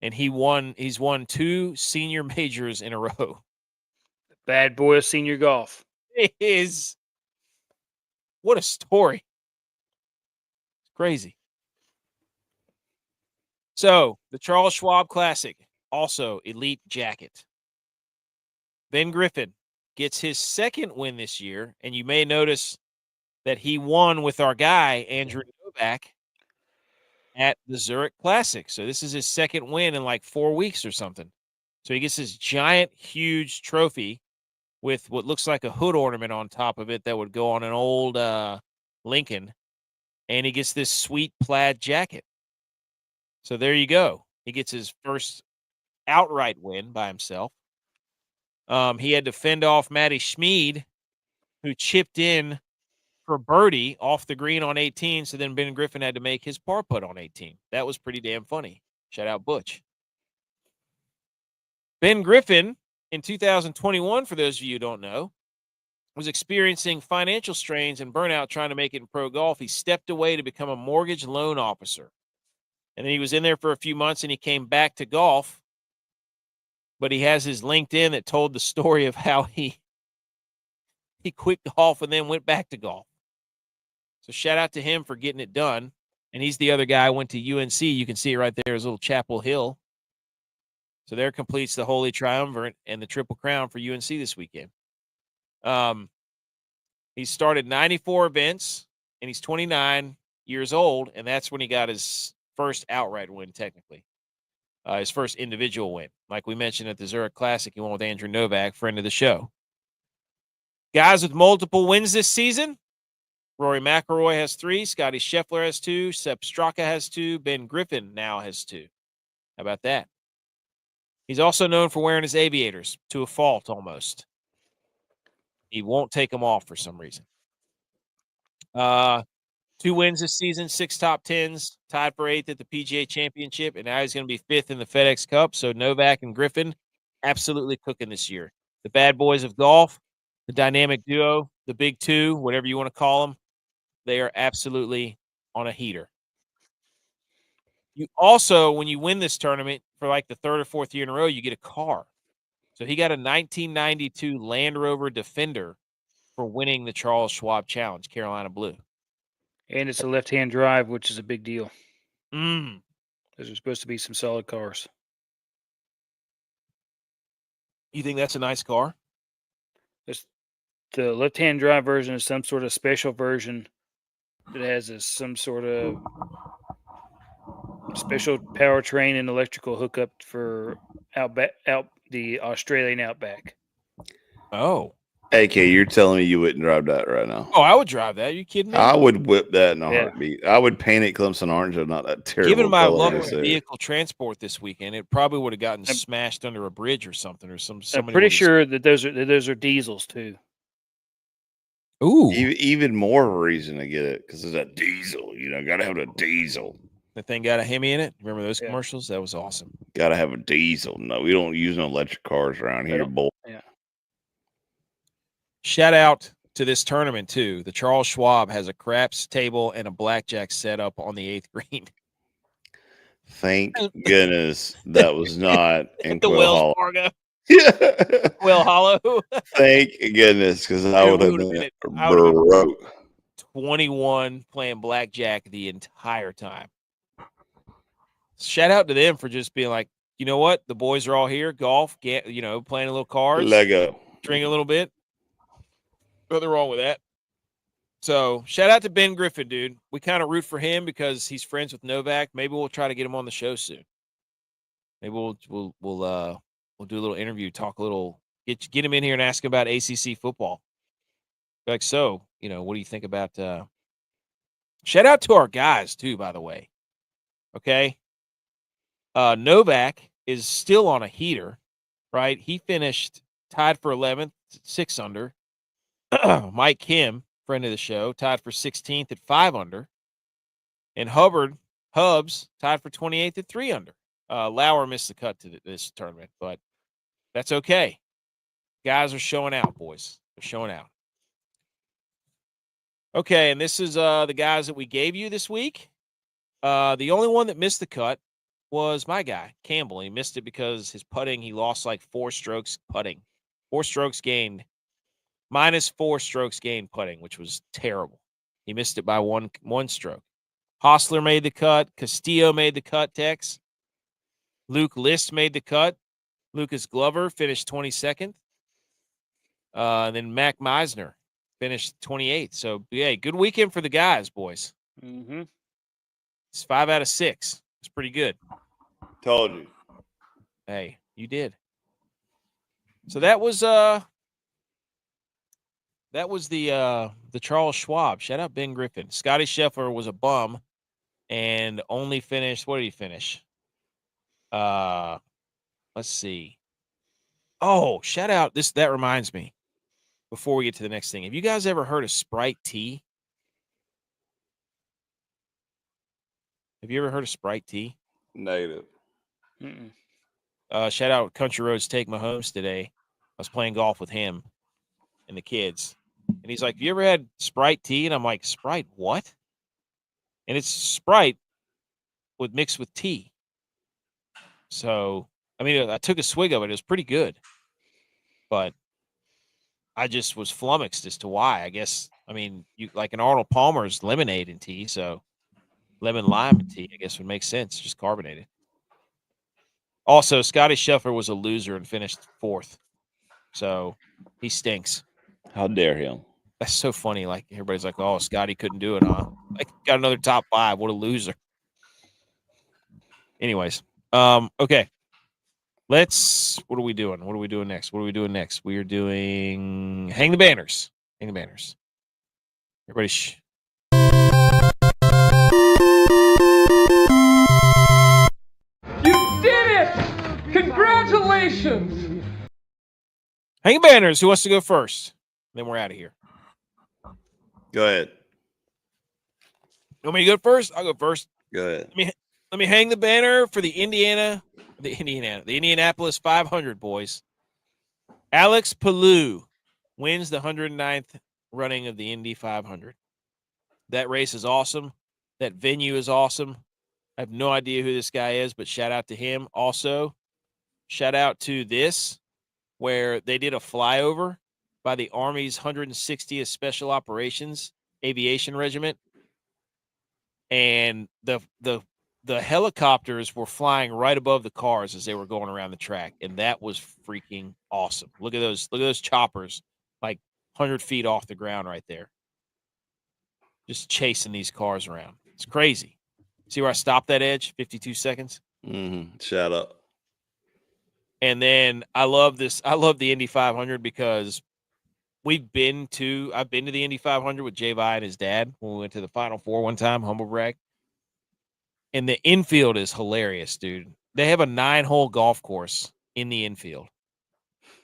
And he's won 2 senior majors in a row. Bad boy of senior golf. It is. What a story. It's crazy. So, the Charles Schwab Classic, also elite jacket. Ben Griffin gets his second win this year, and you may notice that he won with our guy, Andrew Novak, at the Zurich Classic. So this is his second win in like 4 weeks or something. So he gets this giant, huge trophy with what looks like a hood ornament on top of it that would go on an old Lincoln. And he gets this sweet plaid jacket. So there you go. He gets his first outright win by himself. He had to fend off Matty Schmid, who chipped in for birdie off the green on 18. So then Ben Griffin had to make his par putt on 18. That was pretty damn funny. Shout out Butch. Ben Griffin, in 2021, for those of you who don't know, was experiencing financial strains and burnout trying to make it in pro golf. He stepped away to become a mortgage loan officer. And then he was in there for a few months and he came back to golf. But he has his LinkedIn that told the story of how he quit golf and then went back to golf. So shout out to him for getting it done. And he's the other guy who went to UNC. You can see it right there, his little Chapel Hill. So there completes the Holy Triumvirate and the Triple Crown for UNC this weekend. He started 94 events, and he's 29 years old, and that's when he got his first outright win, technically. His first individual win. Like we mentioned at the Zurich Classic, he won with Andrew Novak, friend of the show. Guys with multiple wins this season, Rory McIlroy has 3, Scotty Scheffler has 2, Sepp Straka has 2, Ben Griffin now has 2. How about that? He's also known for wearing his aviators, to a fault almost. He won't take them off for some reason. 2 wins this season, 6 top 10s, tied for 8th at the PGA Championship, and now he's going to be 5th in the FedEx Cup. So Novak and Griffin absolutely cooking this year. The bad boys of golf, the dynamic duo, the big two, whatever you want to call them, they are absolutely on a heater. You also, when you win this tournament for like the 3rd or 4th year in a row, you get a car. So he got a 1992 Land Rover Defender for winning the Charles Schwab Challenge, Carolina Blue. And it's a left-hand drive, which is a big deal. Mm. Those are supposed to be some solid cars. You think that's a nice car? The left-hand drive version is some sort of special version that has some sort of special powertrain and electrical hookup for the Australian Outback. Oh. AK, you're telling me you wouldn't drive that right now? Oh, I would drive that. Are you kidding me? I would whip that in a Yeah. heartbeat. I would paint it Clemson orange, or not that terrible. Given my color luck they with say. vehicle transport this weekend, it probably would have gotten smashed under a bridge or something, or I'm somebody pretty would've- sure that those are diesels too. Ooh, Even more reason to get it because it's a diesel. You know, got to have a diesel. that thing got a Hemi in it. Remember those Yeah. commercials? That was awesome. Got to have a diesel. No, we don't use no electric cars around here, boy. Yeah. Shout out to this tournament too. The Charles Schwab has a craps table and a blackjack set up on the 8th green. Thank goodness that was not in At the Quill Wells Hollow. Fargo, Yeah. Will Hollow. Thank goodness, because I would have been I would've been broke. 21 playing blackjack the entire time. Shout out to them for just being like, you know what? The boys are all here, golf, playing a little cards, Lego. drinking a little bit. Nothing wrong with that. So shout out to Ben Griffin, dude. We kind of root for him because he's friends with Novak. Maybe we'll try to get him on the show soon. Maybe we'll do a little interview, talk a little, get him in here and ask him about ACC football. Like, so, what do you think about? Shout out to our guys too, by the way. Okay. Novak is still on a heater, right? He finished tied for 11th, 6 under. Mike Kim, friend of the show, tied for 16th at 5 under. And Hubs, tied for 28th at 3 under. Lauer missed the cut to this tournament, but that's okay. Guys are showing out, boys. They're showing out. Okay, and this is the guys that we gave you this week. The only one that missed the cut was my guy, Campbell. He missed it because his putting, he lost like 4 strokes putting. 4 strokes gained. -4 strokes gained putting, which was terrible. He missed it by one stroke. Hostler made the cut. Castillo made the cut, Tex. Luke List made the cut. Lucas Glover finished 22nd. And then Mac Meisner finished 28th. So, yeah, good weekend for the guys, boys. Mm-hmm. It's 5 out of 6. It's pretty good. Told you. Hey, you did. So that was the Charles Schwab. Shout out Ben Griffin. Scotty Scheffler was a bum and only finished. What did he finish? Let's see. Oh, shout out this. That reminds me. Before we get to the next thing, have you guys ever heard of Sprite tea? Have you ever heard of Sprite tea? Negative. Mm-mm. Shout out Country Roads Take Mahomes today. I was playing golf with him and the kids. And he's like, "You ever had Sprite tea?" And I'm like, "Sprite what?" And it's Sprite mixed with tea. So, I mean, I took a swig of it. It was pretty good. But I just was flummoxed as to why. I guess, I mean, you like an Arnold Palmer's lemonade and tea. So, lemon lime and tea, I guess, would make sense. Just carbonated. Also, Scotty Scheffler was a loser and finished 4th. So he stinks. How dare him? That's so funny. Like everybody's like, "Oh, Scotty couldn't do it, huh?" Like got another top 5. What a loser. Anyways, okay. What are we doing? What are we doing next? We are doing Hang the Banners. Hang the Banners. Everybody You did it! Congratulations! Hang the Banners. Who wants to go first? Then we're out of here. Go ahead. You want me to go first? I'll go first. Go ahead. Let me hang the banner for the Indianapolis 500, boys. Alex Palou wins the 109th running of the Indy 500. That race is awesome. That venue is awesome. I have no idea who this guy is, but shout out to him. Also, shout out to this, where they did a flyover by the Army's 160th Special Operations Aviation Regiment. And the helicopters were flying right above the cars as they were going around the track, and that was freaking awesome. Look at those choppers, like 100 feet off the ground right there, just chasing these cars around. It's crazy. See where I stopped that edge? 52 seconds. Shout out. And then I love the Indy 500 because I've been to the Indy 500 with G.U.Y.S and his dad when we went to the Final Four one time, humble brag. And the infield is hilarious, dude. They have a 9-hole golf course in the infield.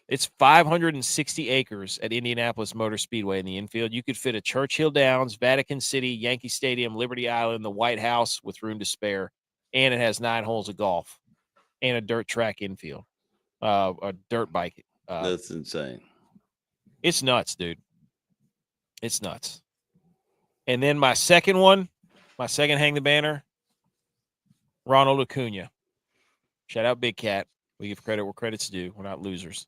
It's 560 acres at Indianapolis Motor Speedway in the infield. You could fit a Churchill Downs, Vatican City, Yankee Stadium, Liberty Island, the White House with room to spare. And it has 9 holes of golf and a dirt track infield, a dirt bike. That's insane. It's nuts, dude. It's nuts. And then my second hang the banner, Ronald Acuna. Shout out Big Cat. We give credit where credit's due. We're not losers.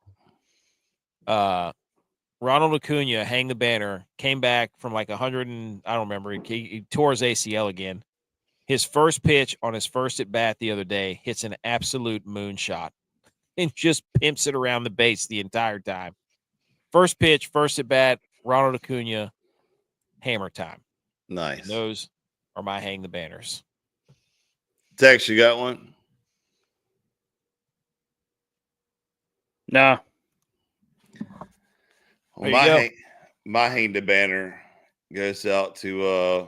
Ronald Acuna, hang the banner, came back from like 100 and I don't remember. He tore his ACL again. His first pitch on his first at bat the other day hits an absolute moonshot and just pimps it around the base the entire time. First pitch, first at bat, Ronald Acuna, hammer time. Nice. And those are my hang the banners. Tex, you got one? Nah. Well, my hang the banner goes out to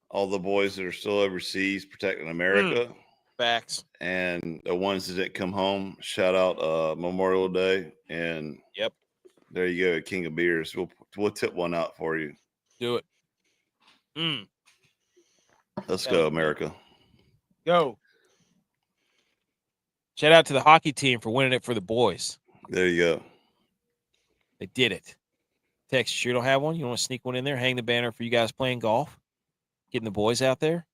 all the boys that are still overseas protecting America. Facts. And the ones that didn't come home. Shout out Memorial Day. And yep, there you go, King of Beers. We'll tip one out for you. Do it. Let's go, America. Go. Shout out to the hockey team for winning it for the boys. There you go. They did it. Tex, you sure don't have one? You want to sneak one in there? Hang the banner for you guys playing golf? Getting the boys out there?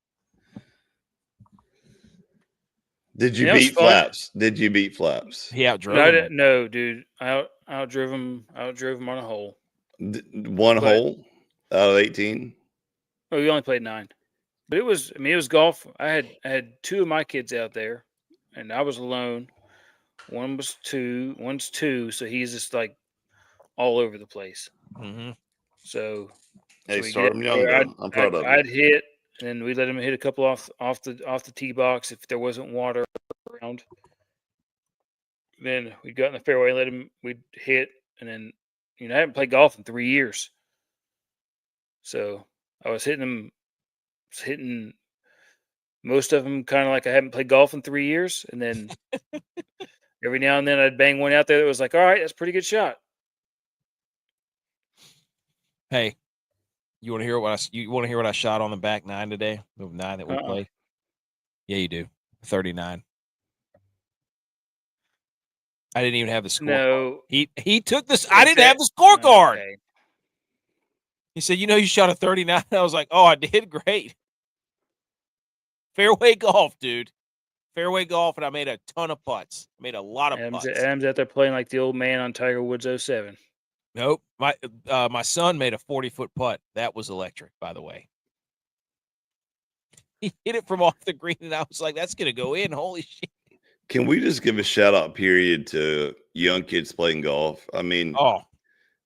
Did you beat Flaps? Did you beat Flaps? He outdrove him. No, dude. I outdrove him on a hole. One hole out of 18? Oh, we only played 9. But it was golf. I had 2 of my kids out there, and I was alone. One's 2, so he's just like all over the place. Mm-hmm. Hey, start him young. I'm proud of him. I'd hit, and then we let him hit a couple off the tee box if there wasn't water around. Then we'd go in the fairway, we'd hit, and then I haven't played golf in 3 years, so I was hitting most of them kind of like I haven't played golf in 3 years, and then every now and then I'd bang one out there that was like, all right, that's a pretty good shot. Hey, you want to hear what I shot on the back 9 today? The 9 that we played. Yeah, you do. 39. I didn't even have the score. No, he took this. I didn't have the scorecard. Okay. He said, you shot a 39. I was like, oh, I did great. Fairway golf, dude. Fairway golf, and I made a ton of putts. Made a lot of putts. Adam's out there playing like the old man on Tiger Woods 07. Nope. My son made a 40-foot putt. That was electric, by the way. He hit it from off the green, and I was like, that's going to go in. Holy shit. Can we just give a shout out period to young kids playing golf? I mean, Oh,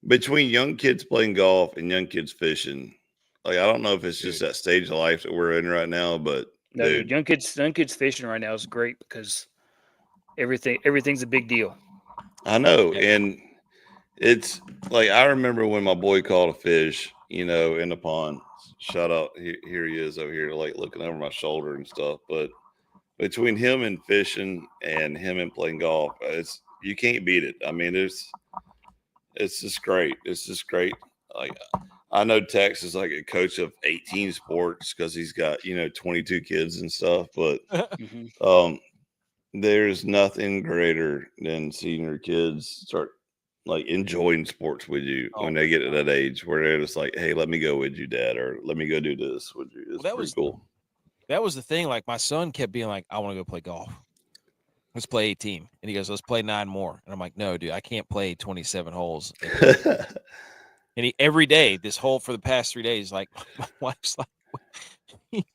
between young kids playing golf and young kids fishing, like I don't know if it's just Dude. that stage of life that we're in right now, but No, dude, young kids fishing right now is great because everything's a big deal. I know, Yeah. and it's like I remember when my boy caught a fish, in the pond. Shout out, here he is over here, like looking over my shoulder and stuff. But between him and fishing and him and playing golf, you can't beat it. I mean, it's just great. It's just great. Like I know Tex is like a coach of 18 sports because he's got 22 kids and stuff, but Mhm. there's nothing greater than seeing your kids start like enjoying sports with you Oh, when they get to that age where they're just like, hey, let me go with you, Dad, or let me go do this with you. It's that pretty was cool. that was the thing. Like my son kept being like, I want to go play golf. Let's play 18. And he goes, let's play 9 more. And I'm like, no, dude, I can't play 27 holes. And every day, for the past 3 days, like my wife's like,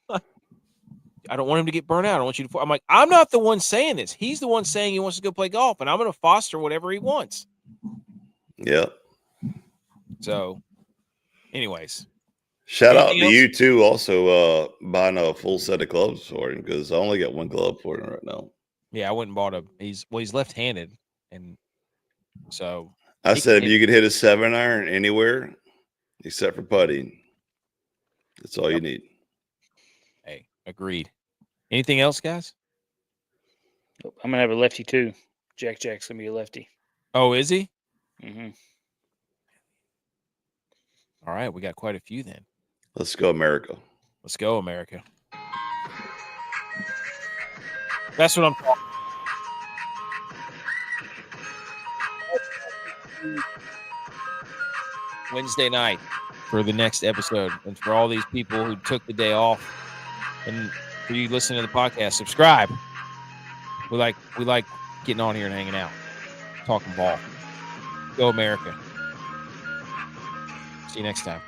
I don't want him to get burnt out. I don't want you to. I'm like, I'm not the one saying this. He's the one saying he wants to go play golf, and I'm going to foster whatever he wants. Yeah. So, anyways, Shout out anything to else? you too. Also, buying a full set of gloves for him because I only got one glove for him right now. Yeah, I went and bought he's left-handed, and so I he said can if you could hit a 7-iron anywhere except for putting, that's all you need. Hey, agreed. Anything else, guys? I'm gonna have a lefty too. Jack's gonna be a lefty. Oh, is he? Hmm. All right, we got quite a few then. Let's go, America. Let's go, America. That's what I'm talking about. Wednesday night for the next episode. And for all these people who took the day off, and for you listening to the podcast, subscribe. We like getting on here and hanging out, talking ball. Go America. See you next time.